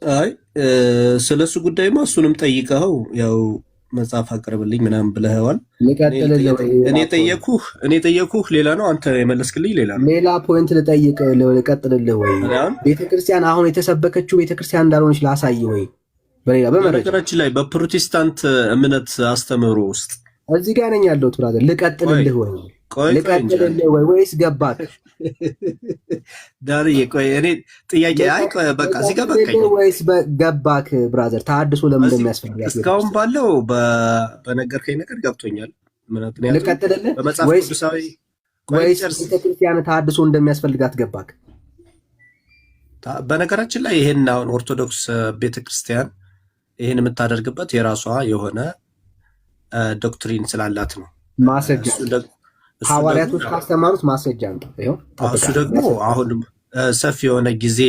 አይ ስለሱ ጉዳይማ እሱንም ጠይቀኸው ያው መጽሐፍ አቅርብልኝ ምናምን ብለኸዋል። እኔ ጠየኩህ ሌላ ነው፣ አንተ የመለስክልኝ ሌላ ነው። ሌላ ፖይንት ልቀጥልልህ ወይ? ቤተክርስቲያን አሁን የተሰበከችው ቤተክርስቲያን እንዳልሆነች ላሳይ ወይ? በሌላ በነገራችን ላይ በፕሮቴስታንት እምነት አስተምህሮ ውስጥ እዚህ ጋር ነኝ ያለሁት ብራዘር። ልቀጥልልህ ወይ? ልቀጥልልህ ወይ ወይስ ገባክ? ዳርዬ ቆይ እኔ ጥያቄ በቃ እዚህ ጋር በቃኝ ወይስ ገባክ ብራዘር? ተሐድሶ ለምን እንደሚያስፈልግ እስካሁን ባለው በነገርከኝ ነገር ገብቶኛል። ልቀጥልልህ በመጽሐፍ ቅዱሳዊ ወይስ ቤተክርስቲያን ተሐድሶ እንደሚያስፈልጋት ገባክ? በነገራችን ላይ ይሄን አሁን ኦርቶዶክስ ቤተክርስቲያን ይሄን የምታደርግበት የራሷ የሆነ ዶክትሪን ስላላት ነው። ማስረጃ ሐዋርያቶች ካስተማሩት ማስረጃ ነው። ይሄው እሱ ደግሞ አሁን ሰፊ የሆነ ጊዜ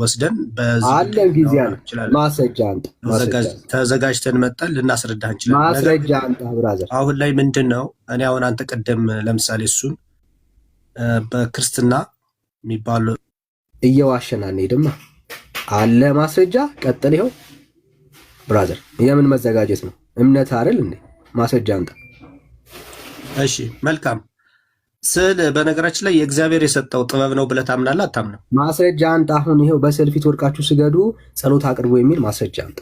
ወስደን አለን ጊዜ አለ። ማስረጃ አንተ ተዘጋጅተን መጣን ልናስረዳህ እንችላለን። ማስረጃ አንተ ብራዘር። አሁን ላይ ምንድነው እኔ አሁን አንተ ቀደም ለምሳሌ እሱን በክርስትና የሚባለው እየዋሸና እንሄድማ አለ ማስረጃ። ቀጥል። ይኸው ብራዘር የምን መዘጋጀት ነው? እምነት አይደል እንዴ? ማስረጃ አንተ። እሺ መልካም። ስዕል በነገራችን ላይ የእግዚአብሔር የሰጠው ጥበብ ነው ብለህ ታምናለህ አታምንም? ማስረጃ አንተ። አሁን ይኸው በስዕል ፊት ወድቃችሁ ስገዱ፣ ጸሎት አቅርቡ የሚል ማስረጃ አንተ።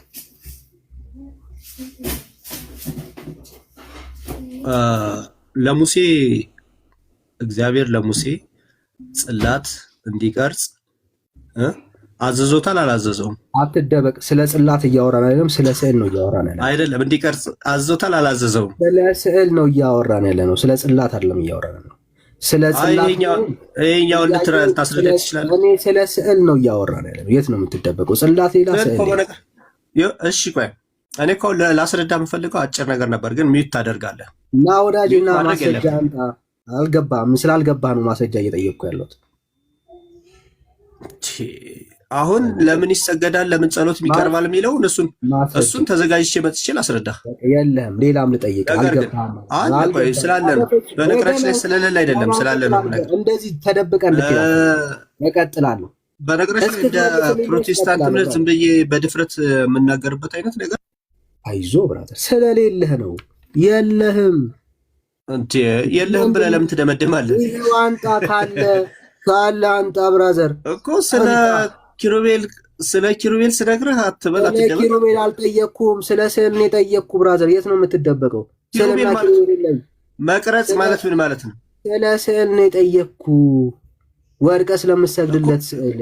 ለሙሴ እግዚአብሔር ለሙሴ ጽላት እንዲቀርጽ አዘዞታል አላዘዘውም? አትደበቅ። ስለ ጽላት እያወራን አይደለም፣ ስለ ስዕል ነው እያወራን ያለ አይደለም። እንዲቀርጽ አዘዞታል አላዘዘውም? ስለ ስዕል ነው እያወራን ያለ ነው፣ ስለ ጽላት አይደለም እያወራን ነው። ስለ ጽላት ይሄኛውን ልታስረዳ ትችላለህ። እኔ ስለ ስዕል ነው እያወራን ያለ ነው። የት ነው የምትደበቀው? ጽላት ሌላ ስዕል። እሺ ቆይ እኔ እኮ ላስረዳ የምፈልገው አጭር ነገር ነበር፣ ግን ሚዩት ታደርጋለህ። እና ወዳጅና ማስረጃ አንተ አልገባህም። ስላልገባህ ነው ማስረጃ እየጠየቅኩ ያለሁት። አሁን ለምን ይሰገዳል ለምን ጸሎት የሚቀርባል የሚለውን እሱን ተዘጋጅቼ መጥቼ ላስረዳ። የለህም ሌላም ልጠይቅ። አልገባህም ስላለ ነው። በነገራችን ላይ ስለሌለ አይደለም ስላለ ነው። እንደዚህ ተደብቀን እቀጥላለሁ። በነገራችን ላይ እንደ ፕሮቴስታንት እምነት ዝም ብዬ በድፍረት የምናገርበት አይነት ነገር አይዞ ብራዘር፣ ስለሌለህ ነው። የለህም የለህም ብለህ ለምን ትደመድማለህ? አንጣ ካለ አንጣ ብራዘር እኮ ስለ ኪሩቤል ስነግርህ አትበል። ኪሩቤል አልጠየቅኩም፣ ስለ ስዕል ነው የጠየቅኩ ብራዘር። የት ነው የምትደበቀው? መቅረጽ ማለት ምን ማለት ነው? ስለ ስዕል ነው የጠየቅኩ፣ ወድቀ ስለምሰግድለት ስዕል።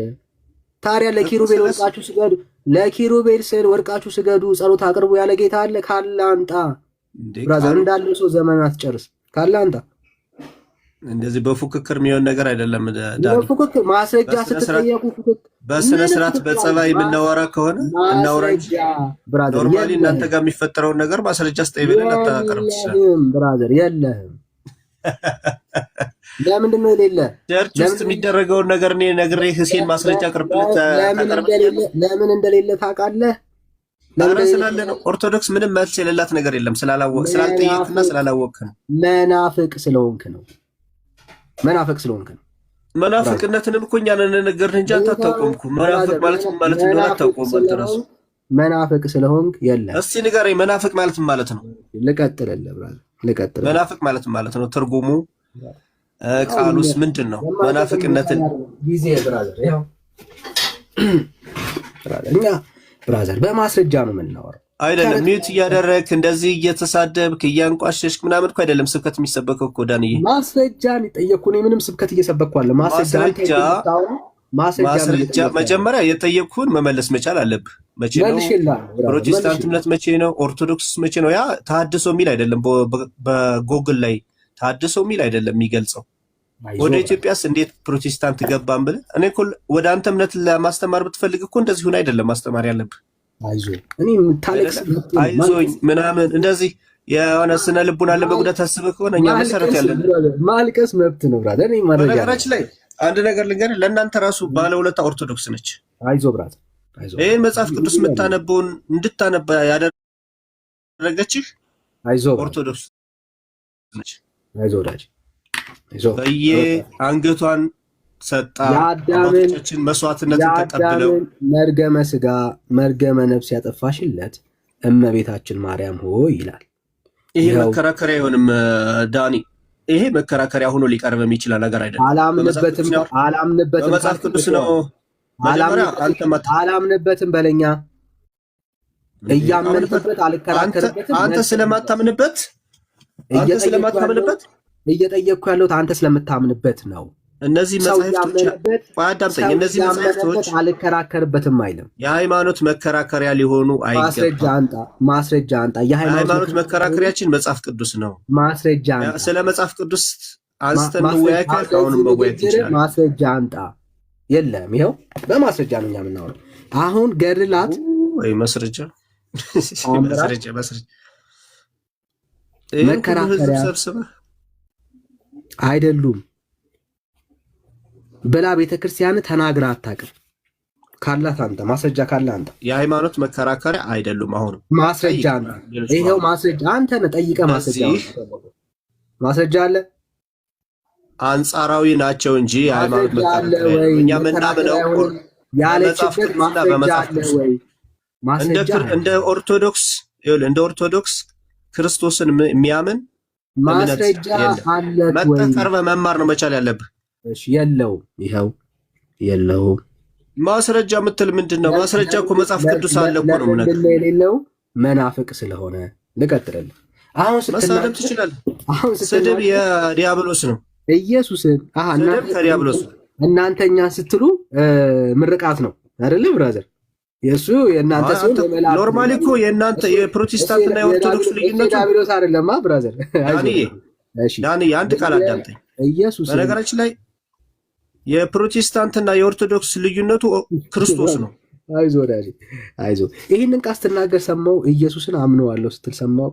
ታዲያ ለኪሩቤል ወድቃችሁ ስገዱ፣ ለኪሩቤል ስዕል ወድቃችሁ ስገዱ፣ ጸሎት አቅርቡ ያለ ጌታ አለ? ካለ አንጣ ብራዘር። እንዳለው ሰው ዘመን አትጨርስ። ካለ አንጣ። እንደዚህ በፉክክር የሚሆን ነገር አይደለም። በፉክክር ማስረጃ ስትጠየቁ በስነ ስርዓት በጸባይ የምናወራ ከሆነ እናውራ እንጂ ኖርማሊ እናንተ ጋር የሚፈጠረውን ነገር ማስረጃ ስጠይ ብለን አታቀርብ ትችላለህ። ብራዘር የለህም። ለምንድን ነው የሌለ? ቸርች ውስጥ የሚደረገውን ነገር እኔ ነግሬህ ህሴን ማስረጃ አቅርብልህ። ለምን እንደሌለ ታውቃለህ? ስላለ ነው። ኦርቶዶክስ ምንም መልስ የሌላት ነገር የለም። ስላልጠየቅና ስላላወቅህ ነው። መናፍቅ ስለሆንክ ነው። መናፍቅ ስለሆንክ ነው። መናፍቅነትንም እኮ እኛ ነን ነገርን እንጂ አንተ አታውቀውም እኮ። መናፍቅ ማለት ምን ማለት እንደሆነ አታውቀውም አንተ ራሱ። መናፍቅ ስለሆንክ የለም። እስቲ ንገረኝ፣ መናፍቅ ማለት ምን ማለት ነው? ልቀጥልልህ ብራዘር፣ ልቀጥልልህ። መናፍቅ ማለት ምን ማለት ነው? ትርጉሙ ቃሉስ ምንድን ነው? መናፍቅነትን ጊዜ ብራዘር፣ ያው እኛ ብራዘር በማስረጃ ነው የምናወራው። አይደለም ሚዩት እያደረግክ እንደዚህ እየተሳደብክ እያንቋሸሽክ ምናምን እኮ አይደለም ስብከት የሚሰበከው እኮ ዳንዬ። ማስረጃን የጠየቅኩ እኔ ምንም ስብከት እየሰበኩ አለ። ማስረጃ መጀመሪያ የጠየቅኩህን መመለስ መቻል አለብህ። መቼ ነው ፕሮቴስታንት እምነት? መቼ ነው ኦርቶዶክስ? መቼ ነው? ያ ተሐድሶ የሚል አይደለም። በጎግል ላይ ተሐድሶ የሚል አይደለም የሚገልጸው። ወደ ኢትዮጵያስ እንዴት ፕሮቴስታንት ገባን ብለህ እኔ እኮ ወደ አንተ እምነት ለማስተማር ብትፈልግ እኮ እንደዚህ ሆነ አይደለም ማስተማር ያለብህ። አይዞኝ ምናምን እንደዚህ የሆነ ስነ ልቡና ለመጉዳት አስበህ ከሆነ እኛ መሰረት ያለን ማልቀስ መብት ነው ብራዘር። በነገራችን ላይ አንድ ነገር ልንገርህ፣ ለእናንተ ራሱ ባለውለታ ኦርቶዶክስ ነች። አይዞህ ብራዘር፣ ይህን መጽሐፍ ቅዱስ የምታነበውን እንድታነባ ያደረገችህ ኦርቶዶክስ ነች። አይዞህ ወዳጅ፣ በየ አንገቷን ሰጣ አባቶቻችን መስዋዕትነትን ተቀብለው መርገመ ስጋ መርገመ ነፍስ ያጠፋሽለት እመቤታችን ማርያም ሆይ ይላል። ይሄ መከራከሪያ አይሆንም ዳኒ። ይሄ መከራከሪያ ሆኖ ሊቀርብ የሚችል ነገር አይደለም። አላምንበትም በመጽሐፍ ቅዱስ ነው። አላምንበትም በለኛ። እያመንበት አልከራከርበትም። አንተ ስለማታምንበት እየጠየቅኩ ያለሁት አንተ ስለምታምንበት ነው። እነዚህ መጽሐፍቶች አዳምጠኝ። እነዚህ መጽሐፍቶች አልከራከርበትም አይልም። የሃይማኖት መከራከሪያ ሊሆኑ አይገባም። ማስረጃ አንጣ። የሃይማኖት መከራከሪያችን መጽሐፍ ቅዱስ ነው። ማስረጃ አንጣ። ስለ መጽሐፍ ቅዱስ አንስተን እንወያይ ካልክ አሁንም መወያየት እንችላለን። ማስረጃ አንጣ። የለም ይኸው በማስረጃ ነው እኛ የምናወራው። አሁን ገድላት ወይ ማስረጃ መከራከሪያ አይደሉም ብላ ቤተክርስቲያን ተናግራ አታውቅም። ካላት አንተ ማስረጃ ካለ አንተ። የሃይማኖት መከራከሪያ አይደሉም። አሁንም ማስረጃ አንተ። ይሄው ማስረጃ አንተ ነህ ጠይቀህ ማስረጃ አለ። አንጻራዊ ናቸው እንጂ የሃይማኖት መከራከሪያ እኛ ምናምነው ያለችበት ማስረጃ አለ ወይ? እንደ ኦርቶዶክስ ክርስቶስን የሚያምን ማስረጃ አለ ወይ? መተቀርበ መማር ነው መቻል ያለብህ። እሺ የለውም። ይኸው የለውም። ማስረጃ የምትል ምንድን ነው? ማስረጃ እኮ መጽሐፍ ቅዱስ አለ እኮ ነው ነገር የሌለው መናፍቅ ስለሆነ ልቀጥልልህ። አሁን መሳደብ ትችላለህ። ስድብ የዲያብሎስ ነው። ኢየሱስን ከዲያብሎስ እናንተኛ ስትሉ ምርቃት ነው አይደለ ብራዘር? የእሱ የእናንተ ሲሆን ኖርማሊ እኮ የእናንተ የፕሮቴስታንትና የኦርቶዶክስ ልዩነቱ ዲያብሎስ አይደለማ ብራዘር። ዳንዬ አንድ ቃል አዳምጠኝ። ኢየሱስ በነገራችን ላይ የፕሮቴስታንትና የኦርቶዶክስ ልዩነቱ ክርስቶስ ነው። አይዞህ ወዳጅ አይዞህ። ይህንን ቃል ስትናገር ሰማው። ኢየሱስን አምነዋለሁ ስትል ሰማው።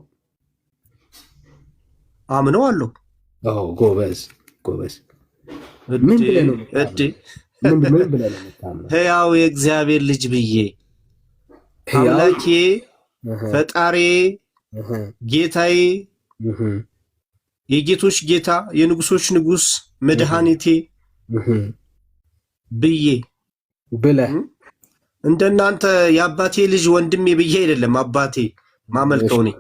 አምነዋለሁ። ጎበዝ። ምን ብለህ ነው ሕያው የእግዚአብሔር ልጅ ብዬ አምላኬ ፈጣሪ ጌታዬ የጌቶች ጌታ የንጉሶች ንጉስ መድኃኒቴ ብለህ እንደናንተ የአባቴ ልጅ ወንድሜ ብዬ አይደለም አባቴ ማመልከው ነኝ።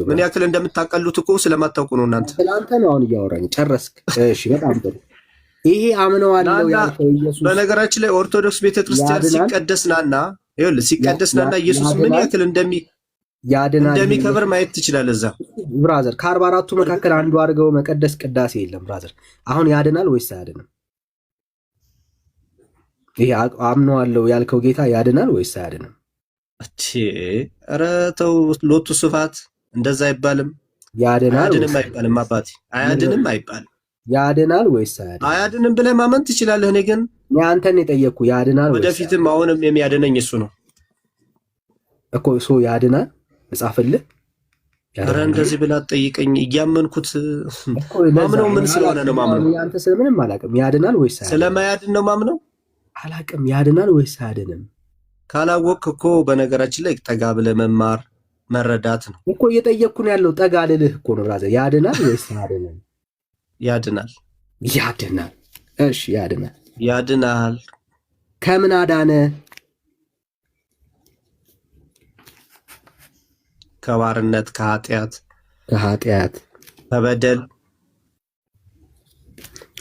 ምን ያክል እንደምታቀሉት እኮ ስለማታውቁ ነው እናንተ። ስለአንተ ነው አሁን እያወራኝ ጨረስክ? እሺ በጣም ጥሩ። ይሄ አምነዋለሁ ያልከው ኢየሱስ። በነገራችን ላይ ኦርቶዶክስ ቤተክርስቲያን ሲቀደስናና ኢየሱስ ምን ያክል እንደሚከብር ማየት ትችላለህ። እዛ ብራዘር ከ44ቱ መካከል አንዱ አድርገው መቀደስ ቅዳሴ የለም ብራዘር። አሁን ያድናል ወይስ አያድንም? ይሄ አምነዋለሁ ያልከው ጌታ ያድናል ወይስ አያድንም? ኧረ ተው፣ ሎቱ ስፋት እንደዛ አይባልም። አያድንም አይባልም አባቴ፣ አያድንም አይባልም። ያድናል ወይስ አያድንም? አያድንም ብለህ ማመን ትችላለህ። እኔ ግን አንተን የጠየቅኩ ያድናል ወይስ ወደፊትም አሁንም የሚያድነኝ እሱ ነው እኮ። እሱ ያድናል እጻፍልህ። ኧረ እንደዚህ ብላ ጠይቀኝ። እያመንኩት ማምነው ምን ስለሆነ ነው ማምነው? አንተ ስለምንም አላውቅም። ያድናል ወይስ አያድንም? ስለማያድን ነው ማምነው። አላውቅም። ያድናል ወይስ አያድንም? ካላወቅህ እኮ በነገራችን ላይ ጠጋ ብለህ መማር መረዳት ነው እኮ። እየጠየቅኩ ነው ያለው። ጠጋ ልልህ እኮ ነው ብራዘር። ያድናል ወይስ አያድንም? ያድናል። ያድናል። እሺ ያድናል። ያድናል። ከምን አዳነ? ከባርነት፣ ከኃጢአት፣ ከበደል።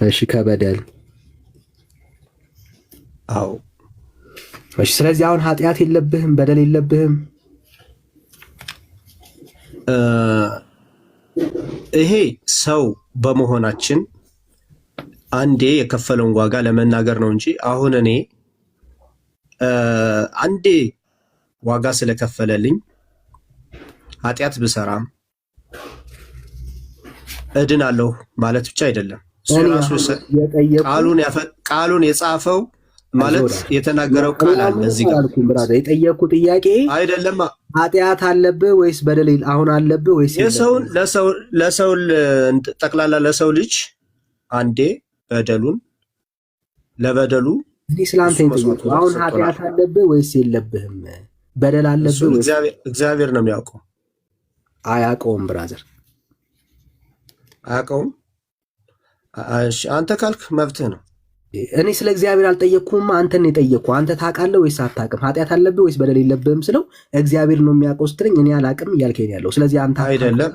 እሺ ከበደል። አዎ። እሺ ስለዚህ አሁን ኃጢአት የለብህም፣ በደል የለብህም። ይሄ ሰው በመሆናችን አንዴ የከፈለውን ዋጋ ለመናገር ነው እንጂ አሁን እኔ አንዴ ዋጋ ስለከፈለልኝ ኃጢአት ብሰራም እድናለሁ ማለት ብቻ አይደለም። እሱ ራሱ ቃሉን የጻፈው ማለት የተናገረው ቃል አለ እዚህ ጋር። የጠየቅኩ ጥያቄ አይደለም ኃጢአት አለብህ ወይስ በደል አሁን አለብህ ወይስ ለሰው ጠቅላላ ለሰው ልጅ አንዴ በደሉን ለበደሉ እኔ ስላንተ ይጠይቁ። አሁን ኃጢአት አለብህ ወይስ የለብህም? በደል አለብህ ወይስ እግዚአብሔር ነው የሚያውቀው? አያውቀውም። ብራዘር አያውቀውም። እሺ አንተ ካልክ መብትህ ነው። እኔ ስለ እግዚአብሔር አልጠየቅኩም፣ አንተን የጠየቅኩ። አንተ ታውቃለህ ወይስ አታውቅም? ኃጢአት አለብህ ወይስ በደል የለብህም ስለው እግዚአብሔር ነው የሚያውቀው ስትለኝ እኔ አላውቅም እያልከኝ ያለው። ስለዚህ አንተ አይደለም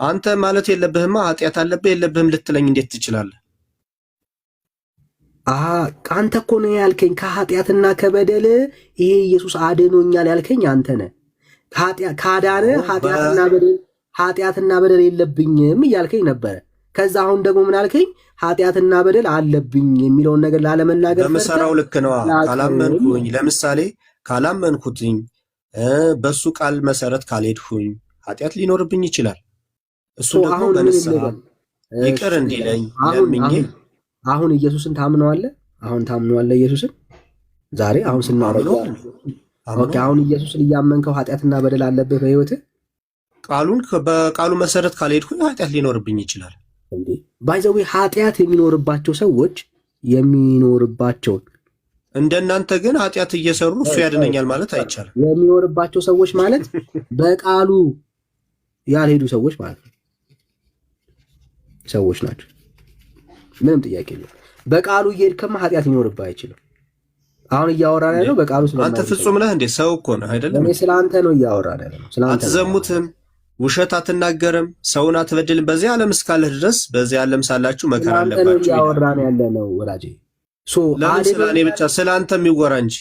አንተ ማለት የለብህማ። ኃጢአት አለብህ የለብህም ልትለኝ እንዴት ትችላለህ? አንተ እኮ ነው ያልከኝ ከኃጢአትና ከበደል ይሄ ኢየሱስ አድኖኛል ያልከኝ አንተ ነህ። ካዳነ ኃጢአትና በደል የለብኝም እያልከኝ ነበረ። ከዛ አሁን ደግሞ ምን አልከኝ? ኃጢአትና በደል አለብኝ የሚለውን ነገር ላለመናገር በምሰራው ልክ ነዋ። ካላመንኩኝ፣ ለምሳሌ ካላመንኩትኝ፣ በሱ ቃል መሰረት ካልሄድኩኝ ኃጢአት ሊኖርብኝ ይችላል። እሱ ደግሞ በንስሐ ይቅር እንዲለኝ ለምኜ። አሁን ኢየሱስን ታምነዋለህ? አሁን ታምነዋለህ ኢየሱስን? ዛሬ አሁን ስናወራ አሁን ኢየሱስን እያመንከው ኃጢአትና በደል አለብህ በህይወትህ? በቃሉ መሰረት ካልሄድኩኝ ኃጢአት ሊኖርብኝ ይችላል። ባይዘዌ ኃጢአት የሚኖርባቸው ሰዎች የሚኖርባቸውን እንደናንተ ግን ኃጢአት እየሰሩ እሱ ያድነኛል ማለት አይቻልም። የሚኖርባቸው ሰዎች ማለት በቃሉ ያልሄዱ ሰዎች ማለት ነው። ሰዎች ናቸው። ምንም ጥያቄ የለም። በቃሉ እየሄድክማ ኃጢአት ሊኖርብህ አይችልም። አሁን እያወራን ያለው በቃሉ ስለማይሄድ። አንተ ፍጹም ነህ እንዴ? ሰው እኮ ነህ አይደለም? እኔ ስለአንተ ነው እያወራን ያለው። አትዘሙትም፣ ውሸት አትናገርም፣ ሰውን አትበድልም። በዚህ ዓለም እስካለህ ድረስ በዚህ ዓለም ሳላችሁ መከራ አለባችሁ። እያወራን ያለ ነው ወዳጄ። ለምን ስለ እኔ ብቻ ስለ አንተ የሚወራ እንጂ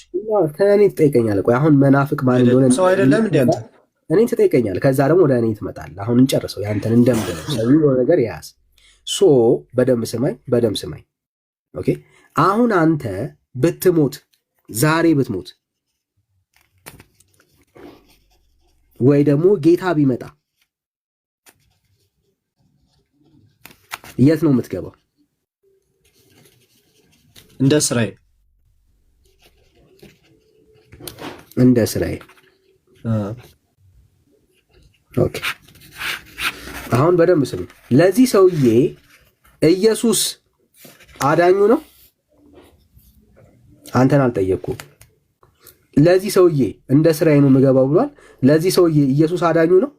ከእኔ ትጠይቀኛለህ? ቆይ አሁን መናፍቅ ማን እንደሆነ ሰው አይደለም እንዴ አንተ? እኔን ትጠይቀኛለህ፣ ከዛ ደግሞ ወደ እኔ ትመጣለህ። አሁን እንጨርሰው ያንተን እንደምደም ሰው ነገር ያዝ። በደንብ ስማኝ። ኦኬ አሁን አንተ ብትሞት፣ ዛሬ ብትሞት ወይ ደግሞ ጌታ ቢመጣ የት ነው የምትገባው? እንደ ስራዬ ኦኬ አሁን በደንብ ስሙ። ለዚህ ሰውዬ ኢየሱስ አዳኙ ነው? አንተን አልጠየቅኩም። ለዚህ ሰውዬ እንደ ስራዬ ነው የምገባው ብሏል። ለዚህ ሰውዬ ኢየሱስ አዳኙ ነው?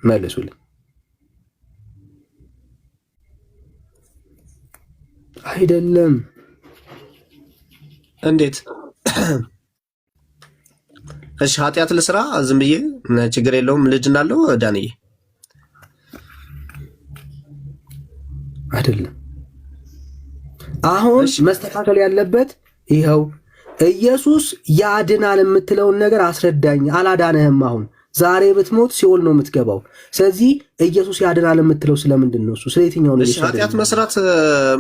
መልሱልኝ። አይደለም። እንዴት? እሺ ኃጢአት ልስራ ዝም ብዬ ችግር የለውም ልድናለሁ ዳንዬ? አይደለም። አሁን መስተካከል ያለበት ይኸው ኢየሱስ ያድናል የምትለውን ነገር አስረዳኝ። አላዳነህም። አሁን ዛሬ ብትሞት ሲኦል ነው የምትገባው። ስለዚህ ኢየሱስ ያድናል የምትለው ስለምንድን ነው? እሱ ስለ የትኛው ነው? ኃጢአት መስራት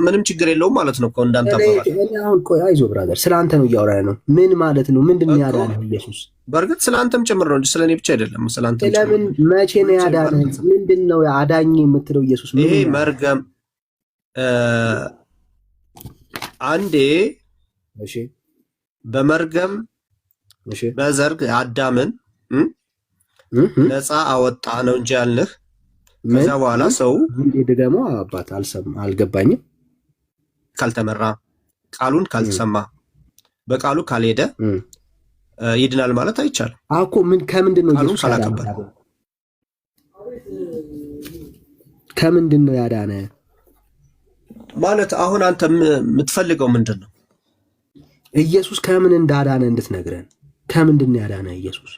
ምንም ችግር የለውም ማለት ነው እኮ እንዳንተ አባባል። አሁን ቆይ አይዞህ ብራዘር፣ ስለ አንተ ነው እያወራን ነው። ምን ማለት ነው? ምንድን ነው ያዳነህ ኢየሱስ? በእርግጥ ስለ አንተም ጭምር ነው እንጂ ስለ እኔ ብቻ አይደለም። ስለ አንተም ጭምር። ለምን መቼ ነው ያዳነህ? ምንድን ነው አዳኝ የምትለው ኢየሱስ? ይሄ መርገም አንዴ በመርገም በዘርግ አዳምን ነፃ አወጣ ነው እንጂ ያልንህ። ከዛ በኋላ ሰው ደግሞ አባት አልገባኝም። ካልተመራ ቃሉን ካልተሰማ በቃሉ ካልሄደ ይድናል ማለት አይቻልም እኮ። ከምንድን ነው ኢየሱስ ካላከበረ ከምንድን ነው ያዳነ? ማለት አሁን አንተ የምትፈልገው ምንድን ነው? ኢየሱስ ከምን እንዳዳነ እንድትነግረን። ከምንድን ነው ያዳነ ኢየሱስ?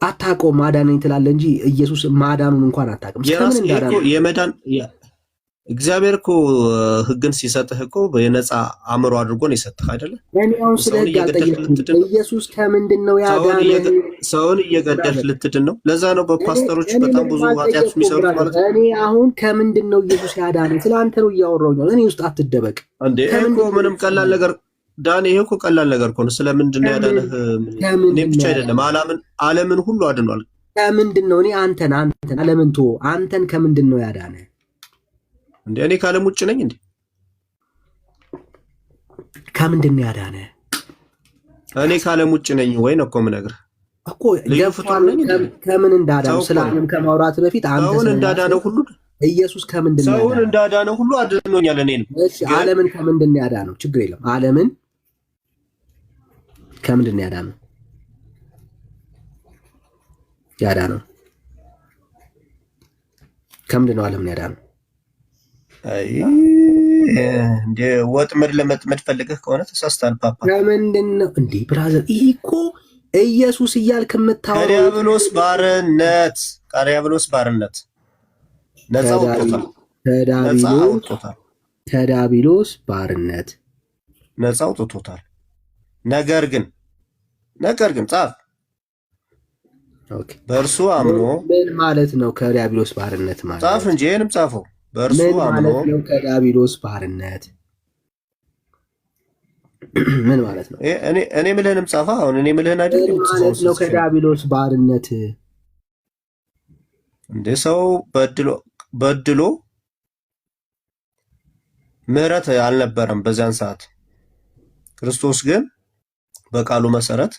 አታውቀውም። ማዳነኝ ትላለህ እንጂ ኢየሱስ ማዳኑን እንኳን አታውቅም። ከምን እንዳዳነ የመዳን እግዚአብሔር እኮ ሕግን ሲሰጥህ እኮ በነፃ አእምሮ አድርጎ ነው የሰጥህ አይደለ? እኔ አሁን ስለ ሕግ አልጠየቅኩም። ኢየሱስ ከምንድን ነው ያዳነ? ሰውን እየገደልክ ልትድን ነው። ለዛ ነው በፓስተሮች በጣም ብዙ ኃጢአት የሚሰሩት ማለት ነው። እኔ አሁን ከምንድን ነው ኢየሱስ ያዳነ? ስለ አንተ ነው እያወራሁኝ። እኔ ውስጥ አትደበቅ እንዴ። እኮ ምንም ቀላል ነገር ዳን፣ ይሄ እኮ ቀላል ነገር እኮ ነው። ስለምንድን ነው ያዳነህ? እኔ ብቻ አይደለም ዓለምን ሁሉ አድኗል። ከምንድን ነው? እኔ አንተን ዓለምን ተወው። አንተን ከምንድን ነው ያዳነ? እንዴ እኔ ከዓለም ውጭ ነኝ እንዴ? ከምንድን ነው ያዳነ? እኔ ከዓለም ውጭ ነኝ ወይ ነው እኮ የምነግርህ እኮ። ከምን እንዳዳነው ስለ ዓለም ከማውራት በፊት አንተ ሰውን እንዳዳነው ሁሉ ኢየሱስ ከምንድን ነው ሰውን እንዳዳነው ሁሉ አድኖኛል። እኔንም እሺ፣ ዓለምን ከምንድን ነው ያዳነው? ችግር የለም። ዓለምን ከምንድን ነው ያዳነው? ከምንድን ነው ዓለምን ያዳነው? አይ እንደ ወጥመድ ለመጥመድ ፈልገህ ከሆነ ተሳስተሃል ፓፓ። ከምንድን ነው እንዴ ብራዘር? ይሄ እኮ ኢየሱስ እያልክ የምታወራው ከዲያብሎስ ባርነት ነፃ አውጥቶታል። ከዲያብሎስ ባርነት ነፃ አውጥቶታል። ነገር ግን ጻፍ፣ በእርሱ አምኖ ምን ማለት ነው? ከዲያብሎስ ባርነት ማለት ጻፍ እንጂ ይሄንም ጻፈው። በእርሱ አምኖ ነው ከዲያብሎስ ባርነት ምን ማለት ነው? እኔ ምልህንም ጻፋ። አሁን እኔ ምልህን አይደለም ማለት ነው ከዲያብሎስ ባርነት እንደ ሰው በድሎ ምህረት አልነበረም በዚያን ሰዓት። ክርስቶስ ግን በቃሉ መሰረት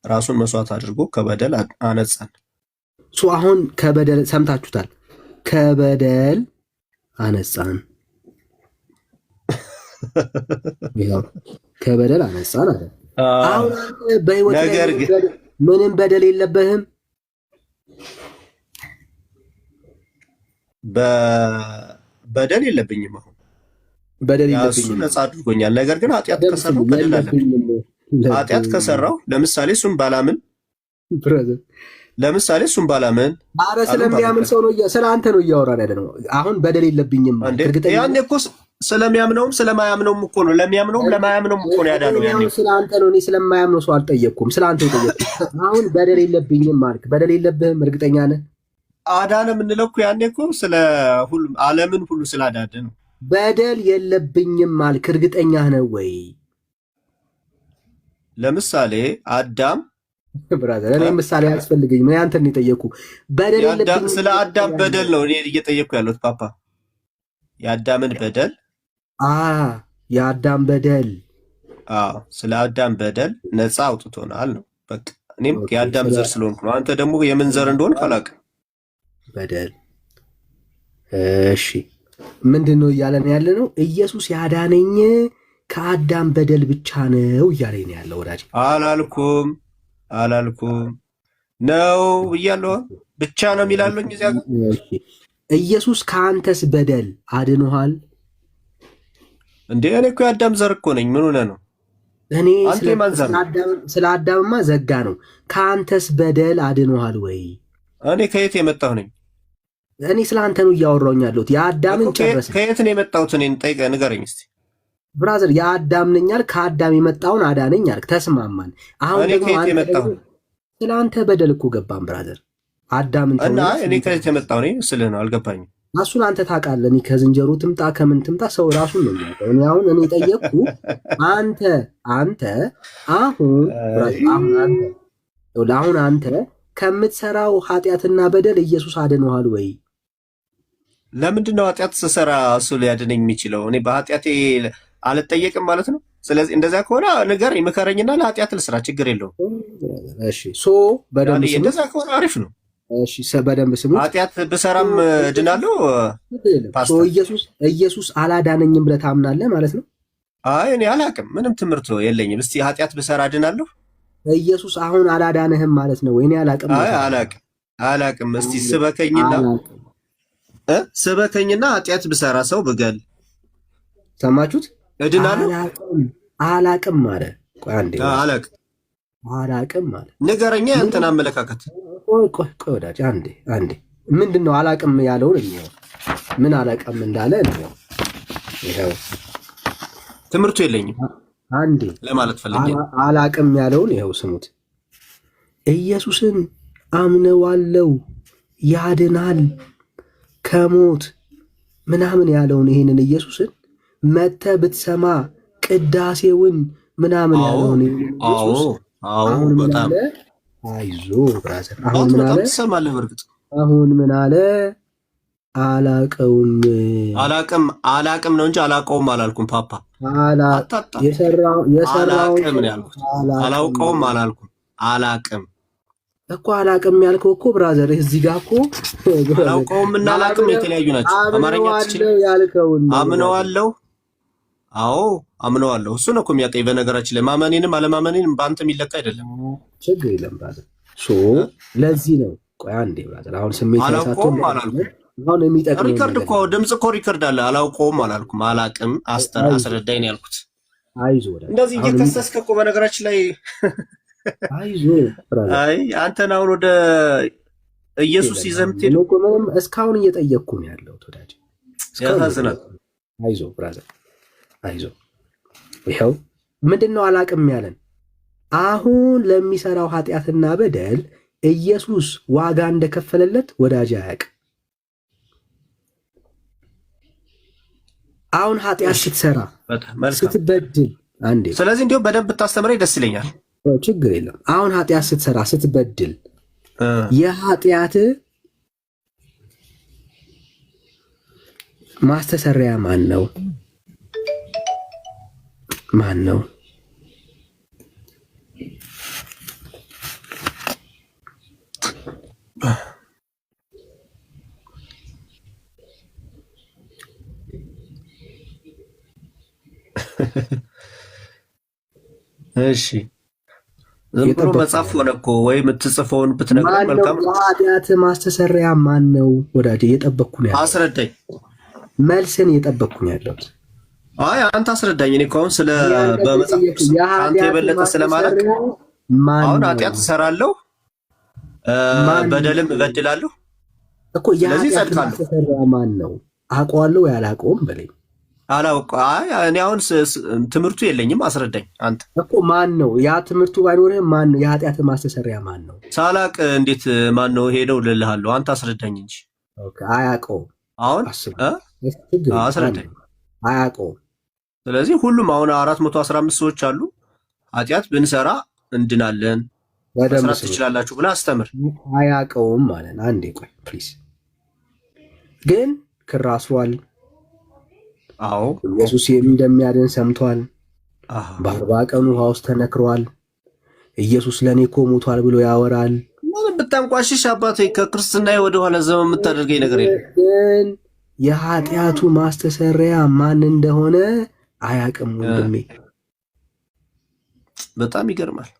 ራሱን መስዋዕት አድርጎ ከበደል አነጻን። አሁን ከበደል ሰምታችሁታል። ከበደል አነጻን። ከበደል አነጻን አለ። አሁን በህይወት ምንም በደል የለብህም። በደል የለብኝም። አሁን በደል የለብኝም፣ ነጻ አድርጎኛል። ነገር ግን ኃጢአት ከሰራው በደል አለብኝ። ኃጢአት ከሰራው ለምሳሌ እሱን ባላምን አረ ስለሚያምን ሰው ነው ስለ አንተ ነው እያወራን ያለ ነው። አሁን በደል የለብኝም እርግጠኛ ያኔ እኮ ስለሚያምነውም ስለማያምነውም እኮ ነው። ለሚያምነውም ለማያምነውም እኮ ነው ያዳነው። ያኔ ስለ አንተ ነው። እኔ ስለማያምነው ሰው አልጠየቅኩም፣ ስለ አንተ የጠየቅኩት። አሁን በደል የለብኝም ማለት በደል የለብህም እርግጠኛ ነህ? አዳነ የምንለው እኮ ያኔ እኮ ስለ ሁሉም ዓለምን ሁሉ ስላዳነ ነው። በደል የለብኝም ማለት እርግጠኛ ነህ ወይ? ለምሳሌ አዳም ብራዘር፣ እኔ ምሳሌ አያስፈልገኝም። እኔ አንተን የጠየኩ በደል የለብኝም። ስለ አዳም በደል ነው እኔ እየጠየኩ ያለሁት ፓፓ። የአዳምን በደል የአዳም በደል ስለ አዳም በደል ነፃ አውጥቶናል ነው በቃ። እኔም የአዳም ዘር ስለሆንኩ ነው። አንተ ደግሞ የምን ዘር እንደሆን አላውቅም። በደል እሺ፣ ምንድን ነው እያለን ያለ ነው? ኢየሱስ ያዳነኝ ከአዳም በደል ብቻ ነው እያለኝ ነው ያለው ወዳጅ። አላልኩም ነው እያለሁ ብቻ ነው የሚላለኝ እዚያ። ኢየሱስ ከአንተስ በደል አድኖሃል እንዴ? እኔ እኮ የአዳም ዘር እኮ ነኝ። ምን ሆነህ ነው? እኔ ስለ አዳምማ ዘጋ ነው። ከአንተስ በደል አድኖሃል ወይ? እኔ ከየት የመጣሁ ነኝ? እኔ ስለ አንተ ነው እያወራሁኝ ያለሁት። የአዳምን ጨረሰ። ከየት ነው የመጣሁት? እኔን ጠይቀህ ንገረኝ እስኪ ብራዘር። የአዳም ነኝ አልክ፣ ከአዳም የመጣውን አዳነኝ አልክ፣ ተስማማን። አሁን ደግሞ ስለ አንተ በደል እኮ ገባን ብራዘር። አዳምን እና እኔ ከየት የመጣሁ ነኝ ስልህ ነው። አልገባኝም። እሱን አንተ ታውቃለህ። እኔ ከዝንጀሮ ትምጣ ከምን ትምጣ ሰው ራሱን ነው የሚያውቀው። እኔ ጠየቅኩ አሁን አንተ ከምትሰራው ኃጢአትና በደል ኢየሱስ አድኖሃል ወይ? ለምንድን ነው ኃጢአት ስሰራ እሱ ሊያድነኝ የሚችለው? እኔ በኃጢአቴ አልጠየቅም ማለት ነው። ስለዚህ እንደዛ ከሆነ ንገረኝ፣ ምከረኝና ለኃጢአት ልስራ፣ ችግር የለውም። እሺ እንደዛ ከሆነ አሪፍ ነው። እሺ በደንብ ስሙ። ኃጢአት ብሰራም እድናለሁ። ኢየሱስ አላዳነኝም ብለህ ታምናለህ ማለት ነው? አይ እኔ አላቅም፣ ምንም ትምህርት የለኝም። እስቲ ኃጢአት ብሰራ እድናለሁ? ኢየሱስ አሁን አላዳነህም ማለት ነው ወይ? እኔ አላቅም። አይ አላቅም። እስቲ ስበከኝና ኃጢአት ብሰራ ሰው ብገል ሰማችሁት? እድናለሁ አላቅም አለ። ቆይ አንዴ አላቅም አለ። ንገረኛ ያንተን አመለካከት። ቆይ ወዳጅ አንዴ ምንድን ነው አላቅም ያለውን እንየው። ምን አላቅም እንዳለ እንየው። ይኸው ትምህርቱ የለኝም አንዴ ለማለት ፈልጌ አላቅም ያለውን ይኸው ስሙት። ኢየሱስን አምነዋለው ያድናል ከሞት ምናምን ያለውን ይሄንን ኢየሱስን መተህ ብትሰማ ቅዳሴውን ምናምን ያለውን አሁን በጣም አይዞ ብራዘር አሁን ምን አለ? ትሰማለህ? በርግጥ አሁን ምን አለ? አላቅም ነው እንጂ አላውቀውም አላልኩም። ፓፓ አላቅም ነው ያልኩት። አላውቀውም አላልኩም። አላቅም እኮ አላቅም ያልከው እኮ ብራዘር እዚህ ጋር እኮ አላውቀውም እና አላቅም የተለያዩ ናቸው። አማርኛ ትችል ያልከውን አምነዋለሁ። አዎ አምነዋለሁ። እሱ ነው እኮ የሚያቀኝ። በነገራችን ላይ ማመኔንም አለማመኔንም በአንተ የሚለካ አይደለም። ችግር የለም ብራዘር። ለዚህ ነው ቆይ አንዴ ብራዘር አሁን ስሜት አላውቀውም አላልኩም። አሁን የሚጠቅም ሪከርድ እኮ ድምጽ እኮ ሪከርድ አለ። አላውቀውም አላልኩም። አላቅም አስረዳኝ ነው ያልኩት። አይዞ እንደዚህ እየከሰስክ እኮ በነገራችን ላይ አይዞ አይ አንተን አሁን ወደ ኢየሱስ ይዘምት ነው እኮ ምንም እስካሁን እየጠየቅኩ ነው ያለው ወዳጅ። ያሳዝናል። አይዞ ብራዘር አይዞ። ይኸው ምንድነው አላቅም ያለን? አሁን ለሚሰራው ኃጢአትና በደል ኢየሱስ ዋጋ እንደከፈለለት ወዳጅ አያውቅም። አሁን ኃጢአት ስትሰራ ስትበድል አንዴ፣ ስለዚህ እንዲሁ በደንብ ብታስተምረኝ ደስ ይለኛል። ችግር የለም። አሁን ኃጢአት ስትሰራ ስትበድል የኃጢአት ማስተሰሪያ ማን ነው? ማን ነው? እሺ ዝም ብሎ መጻፍ ሆነ እኮ ወይ የምትጽፈውን ብትነግረኝ መልካም። ኃጢአት ማስተሰሪያ ማን ነው ወዳጄ? እየጠበቅኩ ነው ያለው። አስረዳኝ። መልስን እየጠበቅኩ ነው ያለሁት። አይ አንተ አስረዳኝ። እኔ እኮ አሁን ስለ በመጽሐፍ አንተ የበለጠ ስለማለቅ አሁን ኃጢአት እሰራለሁ በደልም እበድላለሁ እኮ። የኃጢአት ማስተሰሪያ ማን ነው? አውቀዋለሁ ወይ አላውቀውም በለኝ። አይ እኔ አሁን ትምህርቱ የለኝም። አስረዳኝ አንተ እኮ ማን ነው? ያ ትምህርቱ ባይኖርህም ማን ነው? የኃጢአት ማስተሰሪያ ማን ነው? ሳላቅ እንዴት ማን ነው ሄደው ልልሃለሁ። አንተ አስረዳኝ እንጂ። ኦኬ አያውቀውም። አሁን አስረዳኝ። አያውቀውም። ስለዚህ ሁሉም አሁን 415 ሰዎች አሉ። ኃጢአት ብንሰራ እንድናለን መስራት ትችላላችሁ ብለህ አስተምር። አያውቀውም ማለት አንዴ ቆይ ፕሊዝ። ግን ክር አስሯል። አዎ ኢየሱስ እንደሚያድን ሰምቷል። በ40 ቀኑ ውሃ ውስጥ ተነክሯል። ኢየሱስ ለእኔ እኮ ሞቷል ብሎ ያወራል። ምን ብታንቋሽሽ አባቴ ከክርስትና ወደኋላ ዘመን የምታደርገኝ ነገር የለም። ግን የኃጢአቱ ማስተሰሪያ ማን እንደሆነ አያውቅም ወንድሜ። በጣም ይገርማል።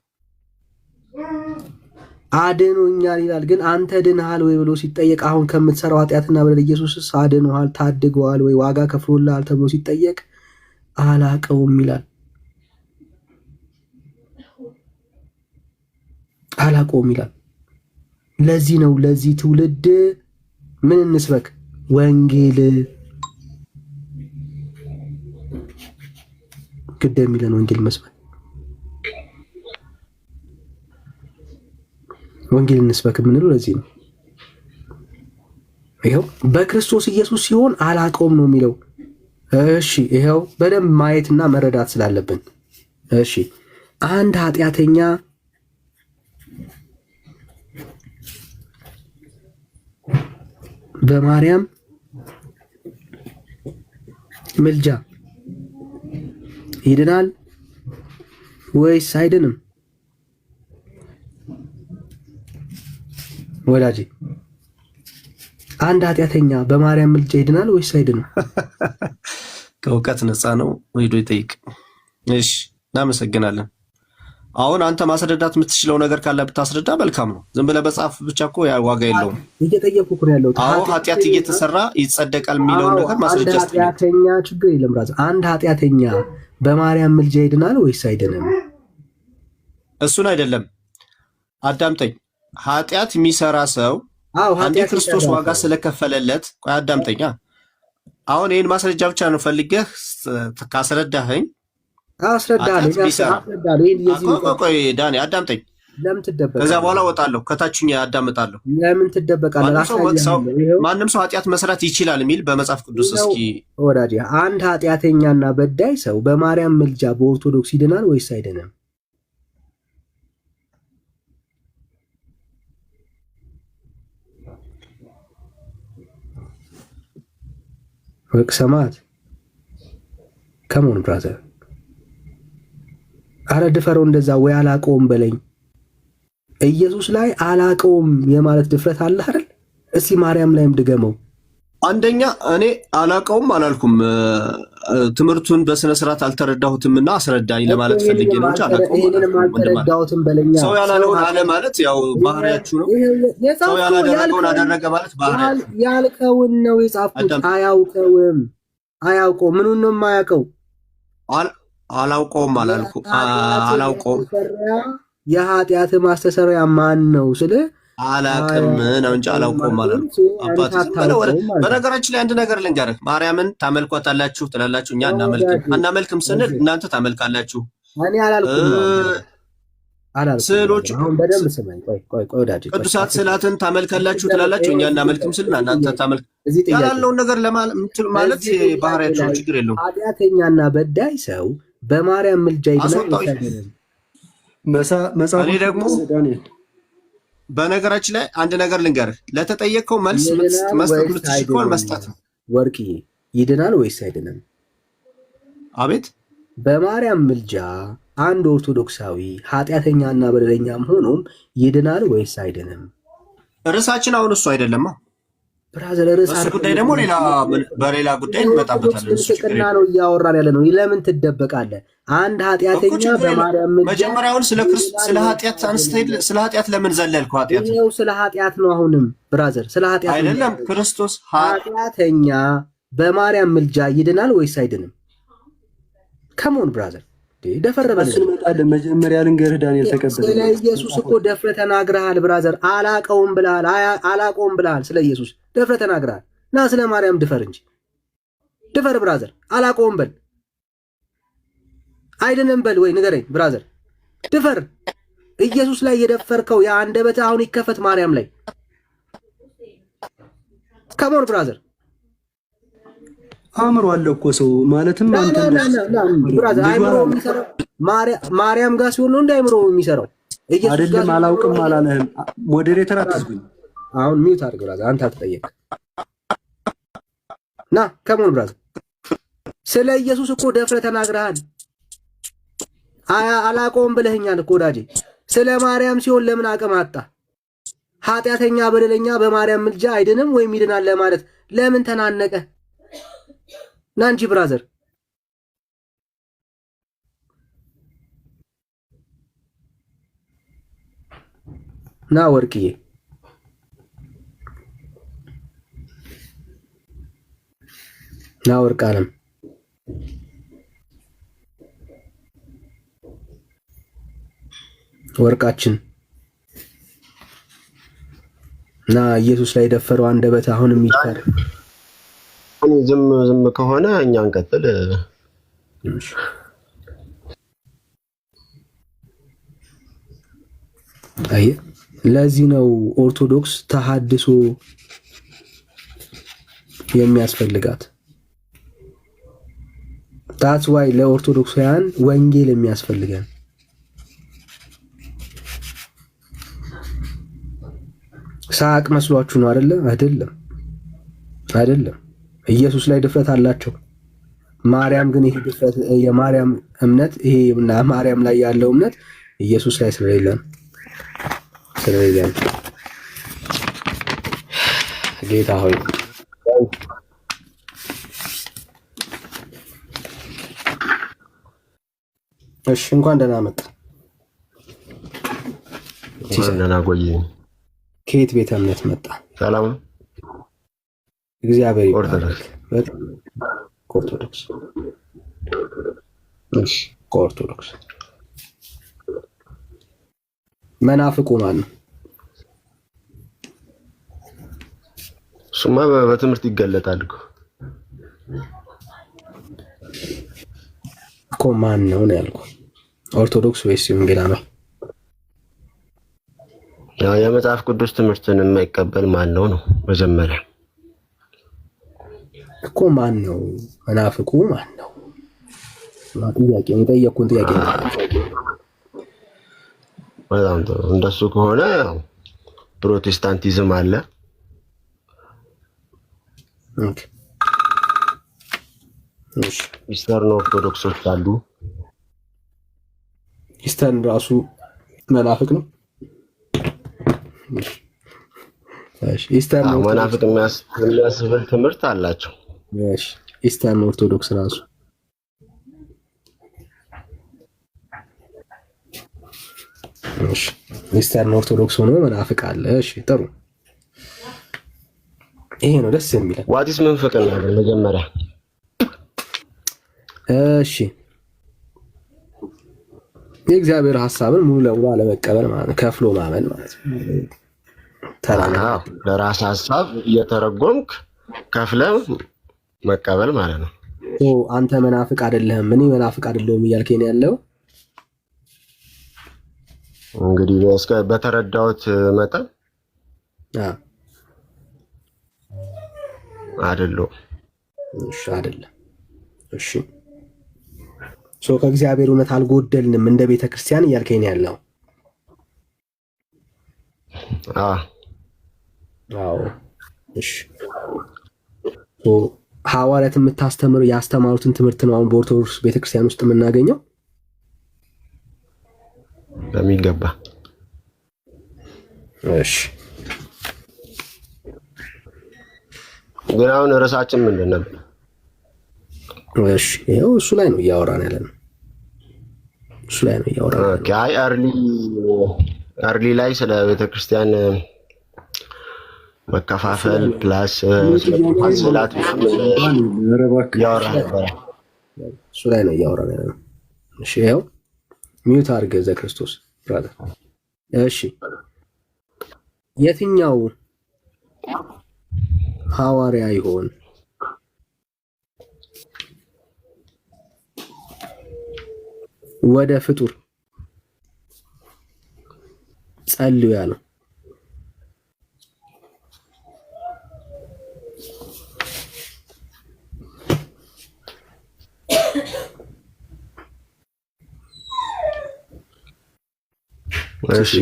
አድኖኛል ይላል። ግን አንተ ድንሃል ወይ ብሎ ሲጠየቅ አሁን ከምትሰራው ኃጢአትና በደል ኢየሱስስ አድኖሃል ታድገዋል ወይ ዋጋ ከፍሎልሃል ተብሎ ሲጠየቅ አላውቀውም ይላል። አላውቀውም ይላል። ለዚህ ነው ለዚህ ትውልድ ምን እንስበክ? ወንጌል ግድ የሚለን ወንጌል መስበክ፣ ወንጌል እንስበክ የምንለው ለዚህ ነው። ይኸው በክርስቶስ ኢየሱስ ሲሆን አላውቀውም ነው የሚለው። እሺ ይኸው በደንብ ማየትና መረዳት ስላለብን እሺ አንድ ኃጢአተኛ በማርያም ምልጃ ይድናል ወይስ አይድንም? ወዳጄ አንድ ኃጢአተኛ በማርያም ምልጃ ይድናል ወይስ አይድንም? ከእውቀት ነፃ ነው ሄዶ ይጠይቅ። እሺ እናመሰግናለን። አሁን አንተ ማስረዳት የምትችለው ነገር ካለ ብታስረዳ መልካም ነው። ዝም ብለህ በጻፍ ብቻ እኮ ዋጋ የለውም። እየጠየኩ እኮ ነው ያለሁት። አዎ ኃጢአት እየተሰራ ይጸደቃል የሚለውን ነገር ማስረጃ ስጠኝ። ኃጢአተኛ ችግር የለም ብራዘር። አንድ ኃጢአተኛ በማርያም ምልጃ ይድናል ወይስ አይድንም? እሱን አይደለም አዳምጠኝ። ኃጢአት የሚሰራ ሰው አንዴ ክርስቶስ ዋጋ ስለከፈለለት፣ ቆይ አዳምጠኛ። አሁን ይህን ማስረጃ ብቻ ነው ፈልገህ ካስረዳኸኝ አስረዳለሁ። ቆይ ዳኒ አዳምጠኝ። ለምን ትደበቃለህ? ከዛ በኋላ እወጣለሁ፣ ከታችኛ አዳምጣለሁ። ለምን ትደበቃለህ? ማንም ሰው ኃጢአት መስራት ይችላል የሚል በመጽሐፍ ቅዱስ እስኪ ወዳጅ፣ አንድ ኃጢአተኛና በዳይ ሰው በማርያም ምልጃ በኦርቶዶክስ ይድናል ወይስ አይድንም? ወቅ ሰማት ከሞን ብራዘር፣ አረ ድፈረው እንደዛ። ወይ አላቀውም በለኝ። ኢየሱስ ላይ አላቀውም የማለት ድፍረት አለ አይደል? እስቲ ማርያም ላይም ድገመው። አንደኛ እኔ አላቀውም አላልኩም። ትምህርቱን በስነ ስርዓት አልተረዳሁትምና አስረዳኝ ለማለት ፈልጌ ነው እንጂ አልተረዳሁትም በለኛ። ሰው ያላለውን አለ ማለት ያው ባህሪያችሁ ነው። ሰው ያላደረገውን አደረገ ማለት ባህሪያችሁ። ያልከውን ነው የጻፍኩት። አያውቀውም። ምኑን ነው የማያውቀው? አላውቀውም አላልኩ። አላውቀውም። የኃጢአት ማስተሰሪያ ማን ነው ስለ አላቅም ነው እንጂ አላውቀውም አላልኩ። በነገራችን ላይ አንድ ነገር ልንገርህ። ማርያምን ታመልኳታላችሁ ትላላችሁ፣ እኛ አናመልክም ስንል እናንተ ታመልካላችሁ። እኔ አላልኩም። ስዕሎች በደንብ ስማኝ። ቆይ ወዳጅ፣ ቅዱሳት ስዕላትን ታመልካላችሁ ትላላችሁ፣ እኛ እናመልክም ስንል እናንተ ታመልክ ያላለውን ነገር ማለት ባህሪያችሁ ችግር የለውም። ኃጢአተኛና በዳይ ሰው በማርያም ምልጃ ይድናል። እኔ ደግሞ በነገራችን ላይ አንድ ነገር ልንገርህ። ለተጠየቀው መልስ መስጠት የምትችል ከሆነ መስጠት ነው። ወርቅዬ ይድናል ወይስ አይድንም? አቤት። በማርያም ምልጃ አንድ ኦርቶዶክሳዊ ኃጢአተኛና በደለኛም ሆኖም ይድናል ወይስ አይድንም? ርዕሳችን አሁን እሱ አይደለማ ብራዘር። እሱ ጉዳይ ደግሞ በሌላ ጉዳይ እንመጣበታለን። ጥቅና ነው እያወራን ያለ ነው። ለምን ትደበቃለህ? አንድ ኃጢአተኛ በማርያም ምልጃ መጀመሪያውን ስለ ኃጢአት አንስተህ ስለ ኃጢአት ለምን ዘለልከው? ኃጢአት ነው፣ ስለ ኃጢአት ነው። አሁንም ብራዘር ስለ ኃጢአት አይደለም። ክርስቶስ ኃጢአተኛ በማርያም ምልጃ ይድናል ወይስ አይድንም? ከሞን ብራዘር ደፈረበ። መጀመሪያ ልንገርህ ዳንኤል ተቀበለ። ስለ ኢየሱስ እኮ ደፍረህ ተናግረሃል ብራዘር። አላቀውም ብለሃል። ስለ ኢየሱስ ደፍረህ ተናግረሃል። ና ስለ ማርያም ድፈር እንጂ ድፈር ብራዘር። አላቀውም በል አይድንም በል ወይ ንገረኝ ብራዘር። ድፈር። ኢየሱስ ላይ የደፈርከው የአንደበት አሁን ይከፈት ማርያም ላይ። ከሞን ብራዘር። አእምሮ አለ እኮ ሰው ማለትም አንተ ብራዘር አእምሮ የሚሰራው ማርያም ጋር ሲሆን ነው እንደ አእምሮ የሚሰራው አይደለም። አላውቅም አላለህም። ሞዴሬተር አትዝጉኝ። አሁን ሚውት አድርግ ብራዘር። አንተ አትጠየቅ። ና ከሞን ብራዘር። ስለ ኢየሱስ እኮ ደፍረህ ተናግረሃል። አላቆም ብለህኛል እኮ ወዳጄ። ስለ ማርያም ሲሆን ለምን አቅም አጣ? ኃጢአተኛ በደለኛ በማርያም ምልጃ አይድንም ወይም ይድናል ለማለት ለምን ተናነቀ? ና እንጂ ብራዘር። ና ወርቅዬ። ና ወርቅ አለም። ወርቃችን እና ኢየሱስ ላይ የደፈረው አንደበት አሁንም ይፈር። ዝም ከሆነ እኛ እንቀጥል። አይ ለዚህ ነው ኦርቶዶክስ ተሐድሶ የሚያስፈልጋት። ታትስ ዋይ ለኦርቶዶክሳውያን ወንጌል የሚያስፈልገን። ሳቅ መስሏችሁ ነው አይደለ? አይደለም። ኢየሱስ ላይ ድፍረት አላቸው። ማርያም ግን ይሄ ድፍረት የማርያም እምነት ይሄ እና ማርያም ላይ ያለው እምነት ኢየሱስ ላይ ስለሌለ ጌታ ሆይ እሺ፣ እንኳን ደህና መጣ። ከየት ቤተ እምነት መጣ? ሰላም እግዚአብሔር ኦርቶዶክስ። ኦርቶዶክስ። እሺ ኦርቶዶክስ። መናፍቁ ማን ነው? እሱማ በትምህርት ይገለጣል እኮ ማን ነው ያልኩህ? ኦርቶዶክስ ወይስ ወንጌላዊ? ያው የመጽሐፍ ቅዱስ ትምህርትን የማይቀበል ማን ነው መጀመሪያ እኮ ማን ነው? መናፍቁ ማን ነው? ጥያቄ የጠየቅኩን ጥያቄ ነው። በጣም ጥሩ። እንደሱ ከሆነ ፕሮቴስታንቲዝም አለ። ኦኬ እሺ። ኢስተርን ኦርቶዶክሶች አሉ። ኢስተርን ራሱ መናፍቅ ነው። እሺ ኢስተርን መናፍቅ የሚያስብል ትምህርት አላቸው። እሺ ኢስተርን ኦርቶዶክስ ራሱ እሺ ኢስተርን ኦርቶዶክስ ሆኖ መናፍቅ አለ። እሺ ጥሩ። ይሄ ነው ደስ የሚለው። ዋቲስ መንፈቅና መጀመሪያ እሺ የእግዚአብሔር ሐሳብን ሙሉ ለሙሉ አለመቀበል ማለት ነው። ከፍሎ ማመን ማለት ነው። ለራስ ሐሳብ እየተረጎምክ ከፍለ መቀበል ማለት ነው። አንተ መናፍቅ አይደለህም፣ እኔ መናፍቅ አይደለሁም እያልከኝ ነው ያለው። እንግዲህ በተረዳሁት መጠን አይደለሁም። እሺ አይደለም። እሺ ከእግዚአብሔር እውነት አልጎደልንም እንደ ቤተ ክርስቲያን እያልከኝ ነው ያለው። አዎ እሺ። ሐዋርያት ያስተማሩትን ትምህርት ነው አሁን በኦርቶዶክስ ቤተክርስቲያን ውስጥ የምናገኘው በሚገባ። እሺ ግን አሁን ርዕሳችን ምንድን ነበር? እሺ ይኸው እሱ ላይ ነው እያወራን ያለነው። እሱ ላይ ነው እያወራን ያለነው። አይ አርሊ ላይ ስለ ቤተክርስቲያን መከፋፈል ፕላስ ስላት ያወራን ነበር። እሱ ላይ ነው እያወራን ያለነው። እሺ ይኸው ሚዩት አድርገህ ዘክርስቶስ ብራዘር። እሺ የትኛው ሐዋርያ ይሆን ወደ ፍጡር ጸልዩ ያለው? እሺ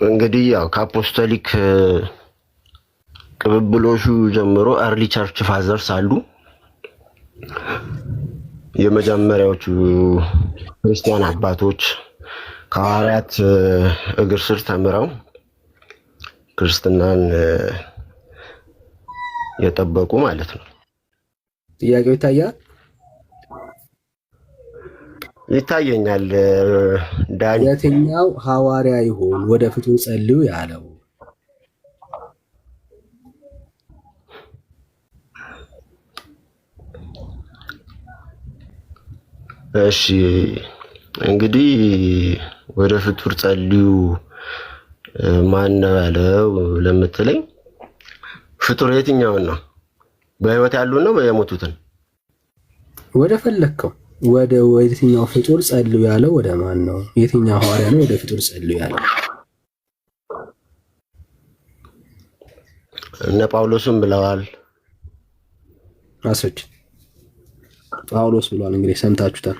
እንግዲህ ያው ከአፖስቶሊክ ቅብብሎሹ ጀምሮ አርሊ ቸርች ፋዘርስ አሉ። የመጀመሪያዎቹ ክርስቲያን አባቶች ከሐዋርያት እግር ስር ተምረው ክርስትናን የጠበቁ ማለት ነው። ጥያቄው ይታየኛል። ዳኒ የትኛው ሐዋርያ ይሆን ወደ ፍጡር ጸልዩ ያለው? እሺ እንግዲህ ወደ ፍጡር ጸልዩ ማን ነው ያለው ለምትለኝ፣ ፍጡር የትኛውን ነው? በህይወት ያሉን ነው የሞቱትን? ወደ ፈለከው ወደ የትኛው ፍጡር ጸልዩ ያለው ወደ ማን ነው? የትኛው ሐዋርያ ነው ወደ ፍጡር ጸልዩ ያለው? እነ ጳውሎስም ብለዋል። አስረጅ። ጳውሎስ ብሏል። እንግዲህ ሰምታችሁታል።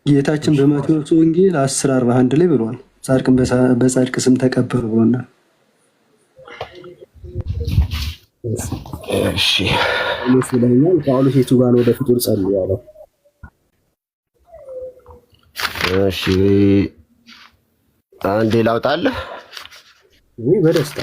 ጌታችን በማቴዎስ ወንጌል 10:41 ላይ ብሏል፣ ጻድቅን በጻድቅ ስም ተቀበሉ ብሎናል። እሺ ጳውሎስ የቱ ጋር ነው ወደ ፍጡር ጸልዩ ያለው? እሺ አንዴ ላውጣለህ። በደስታ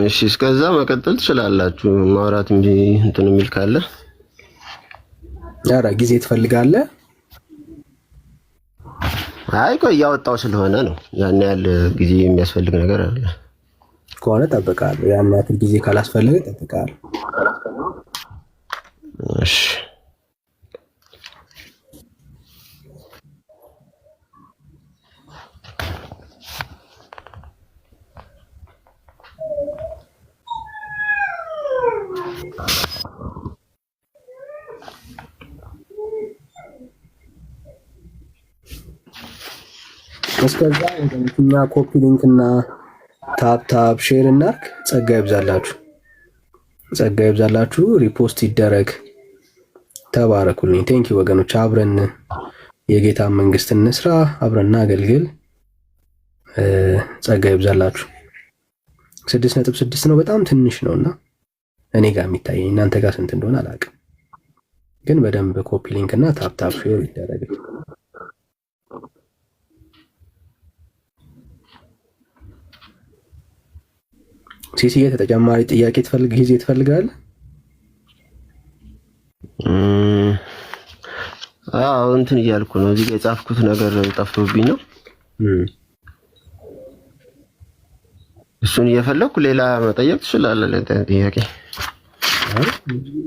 እሺ እስከዛ መቀጠል ትችላላችሁ። ማውራት እንጂ እንትን የሚል ካለ ኧረ ጊዜ ትፈልጋለህ? አይ ቆይ እያወጣው ስለሆነ ነው። ያን ያህል ጊዜ የሚያስፈልግ ነገር አለ ከሆነ እጠብቅሃለሁ። ያን ያክል ጊዜ ካላስፈለገ እጠብቅሃለሁ። እሺ እስከዛ እኛ ኮፒ ሊንክ እና ታፕ ሼር እናርክ። ጸጋ ይብዛላችሁ፣ ጸጋ ይብዛላችሁ። ሪፖስት ይደረግ። ተባረኩልኝ። ቴንኪ ወገኖች፣ አብረን የጌታ መንግስት እንስራ፣ አብረን አገልግል። ጸጋ ይብዛላችሁ። 6.6 ነው፣ በጣም ትንሽ ነውና እኔ ጋር የሚታየኝ እናንተ ጋር ስንት እንደሆነ አላውቅም፣ ግን በደንብ ኮፒ ሊንክ እና ታፕ ሼር ይደረግ። ሲሲዬ ተጨማሪ ጥያቄ ጊዜ ትፈልጋለህ? አዎ እንትን እያልኩ ነው። እዚህ ጋር የጻፍኩት ነገር ጠፍቶብኝ ነው። እሱን እየፈለኩ ሌላ መጠየቅ ትችላለህ። ጥያቄ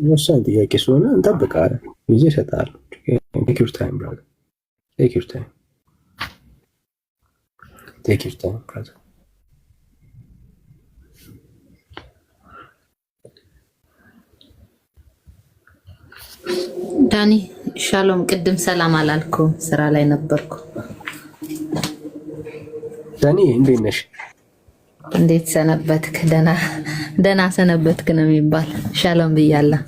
ወሳኝ ጥያቄ ስለሆነ እንጠብቃለን። ጊዜ እሰጥሃለሁ። ቴክ ዩር ታይም ብራዘር፣ ቴክ ዩር ታይም፣ ቴክ ዩር ታይም ብራዘር። ዳኒ ሻሎም፣ ቅድም ሰላም አላልኩም፣ ስራ ላይ ነበርኩ። ዳኒ እንዴት ነሽ? እንዴት ሰነበትክ? ደህና ሰነበትክ ነው የሚባል። ሻሎም ብያለሁ።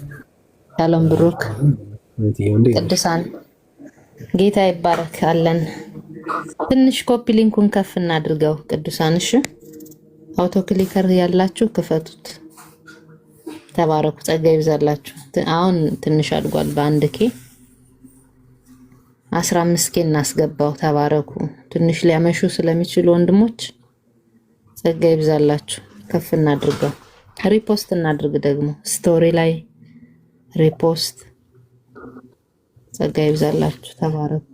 ሻሎም ብሩክ፣ ቅዱሳን ጌታ ይባረክ። አለን ትንሽ ኮፒ ሊንኩን ከፍ እናድርገው ቅዱሳን። እሺ አውቶ ክሊከር ያላችሁ ክፈቱት። ተባረኩ። ጸጋ ይብዛላችሁ። አሁን ትንሽ አድጓል። በአንድ ኬ 15 ኬ እናስገባው። ተባረኩ። ትንሽ ሊያመሹ ስለሚችሉ ወንድሞች ጸጋ ይብዛላችሁ። ከፍ እናድርገው። ሪፖስት እናድርግ ደግሞ ስቶሪ ላይ ሪፖስት። ጸጋ ይብዛላችሁ። ተባረኩ።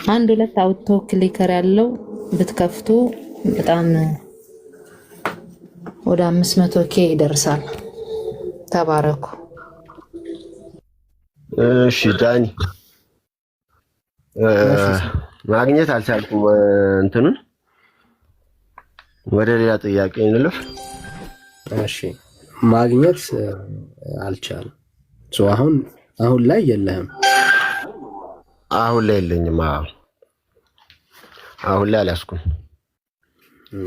አንድ ሁለት አውቶ ክሊከር ያለው ብትከፍቱ በጣም ወደ 500 ኬ ይደርሳል። ተባረኩ። እሺ ዳኒ ማግኘት አልቻልኩም። እንትኑን ወደ ሌላ ጥያቄ እንለፍ። እሺ ማግኘት አልቻልም። አሁን ላይ የለህም? አሁን ላይ የለኝም። አሁን ላይ አልያዝኩም።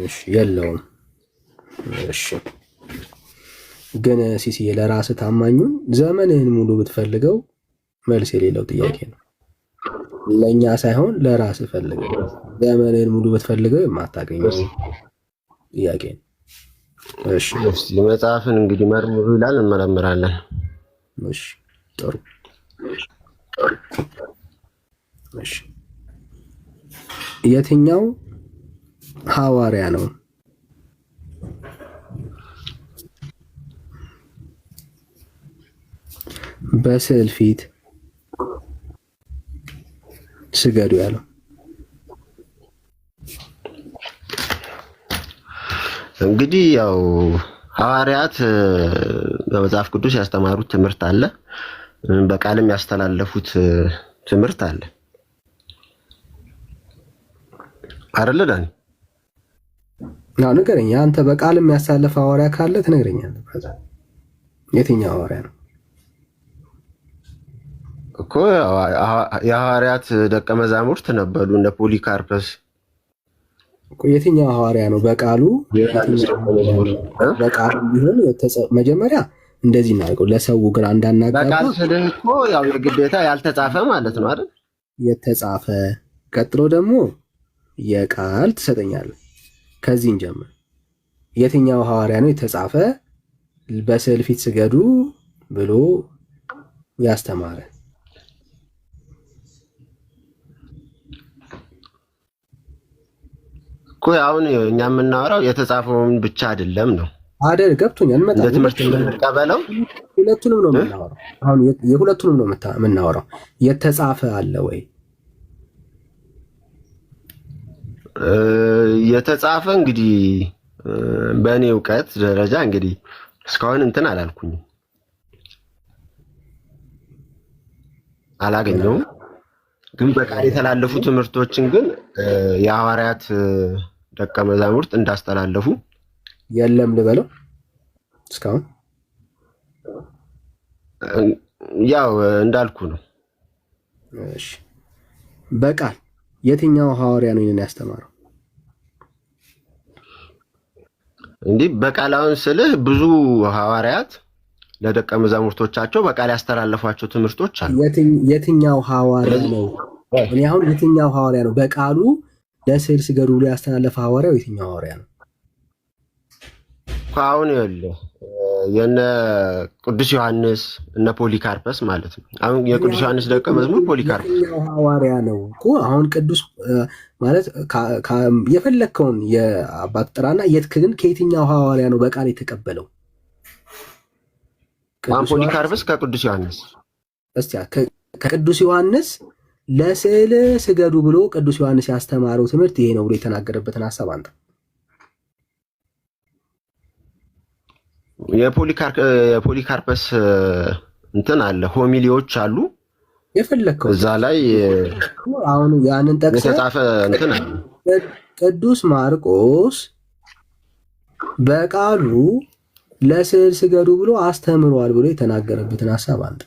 እሺ የለውም። እሺ ግን ሲሲዬ ለራስህ ታማኙን ዘመንህን ሙሉ ብትፈልገው መልስ የሌለው ጥያቄ ነው። ለኛ ሳይሆን ለራስህ ፈልገው። ዘመንህን ሙሉ ብትፈልገው የማታገኘው ጥያቄ ነው። እሺ መጽሐፍን እንግዲህ መርምሩ ይላል፣ እንመረምራለን። እሺ ጥሩ። እሺ የትኛው ሐዋርያ ነው በስዕል ፊት ስገዱ ያለው? እንግዲህ ያው ሐዋርያት በመጽሐፍ ቅዱስ ያስተማሩት ትምህርት አለ፣ በቃልም ያስተላለፉት ትምህርት አለ አይደለ ዳኒ? አዎ ንገረኝ። አንተ በቃልም ያስተላለፈ ሐዋርያ ካለ ትነግረኛለህ። የትኛው ሐዋርያ ነው እኮ? የሐዋርያት ደቀ መዛሙርት ነበሩ እነ ፖሊካርፐስ። የትኛው ሐዋርያ ነው በቃሉ ቢሆን መጀመሪያ እንደዚህ እናድርገው፣ ለሰው ግራ እንዳናጋባ። በቃል ስልህ እኮ ያው የግዴታ ያልተጻፈ ማለት ነው አይደል? የተጻፈ ቀጥሎ ደግሞ የቃል ትሰጠኛለህ። ከዚህ እንጀምር። የትኛው ሐዋርያ ነው የተጻፈ በስዕል ፊት ስገዱ ብሎ ያስተማረ? እኮ አሁን እኛ የምናወራው የተጻፈውን ብቻ አይደለም ነው አይደል? ገብቶኛል። እንደ ትምህርት የምንቀበለው ሁለቱንም ነው የምናወራው። አሁን የሁለቱንም ነው የምናወራው። የተጻፈ አለ ወይ? የተጻፈ እንግዲህ በእኔ እውቀት ደረጃ እንግዲህ እስካሁን እንትን አላልኩኝም፣ አላገኘውም። ግን በቃል የተላለፉ ትምህርቶችን ግን የሐዋርያት ደቀ መዛሙርት እንዳስተላለፉ የለም ልበለው እስካሁን ያው እንዳልኩ ነው። እሺ በቃል የትኛው ሐዋርያ ነው ይሄን ያስተማረው? እንዲህ በቃላውን ስልህ ብዙ ሐዋርያት ለደቀ መዛሙርቶቻቸው በቃል ያስተላለፏቸው ትምህርቶች አሉ። የትኛው ሐዋርያ ነው? እኔ አሁን የትኛው ሐዋርያ ነው በቃሉ ለስዕል ስገዱ ብሎ ያስተላለፈ ሐዋርያው የትኛው ሐዋርያ ነው? አሁን ይኸውልህ የነ ቅዱስ ዮሐንስ እነ ፖሊካርፐስ ማለት ነው። አሁን የቅዱስ ዮሐንስ ደቀ መዝሙር ፖሊካርፐስ ሐዋርያ ነው እኮ። አሁን ቅዱስ ማለት የፈለከውን የአባት ጥራና የትክን ከየትኛው ሐዋርያ ነው በቃል የተቀበለው? ፖሊካርፐስ ከቅዱስ ዮሐንስ እስቲ ከቅዱስ ዮሐንስ ለስዕል ስገዱ ብሎ ቅዱስ ዮሐንስ ያስተማረው ትምህርት ይሄ ነው ብሎ የተናገረበትን ሐሳብ አንተ የፖሊካርፐስ እንትን አለ፣ ሆሚሊዎች አሉ የፈለከው እዛ ላይ አሁን ያንን ጠቅሰህ የተጻፈ እንትን አለ። ቅዱስ ማርቆስ በቃሉ ለስዕል ስገዱ ብሎ አስተምሯል ብሎ የተናገረበትን ሐሳብ አንተ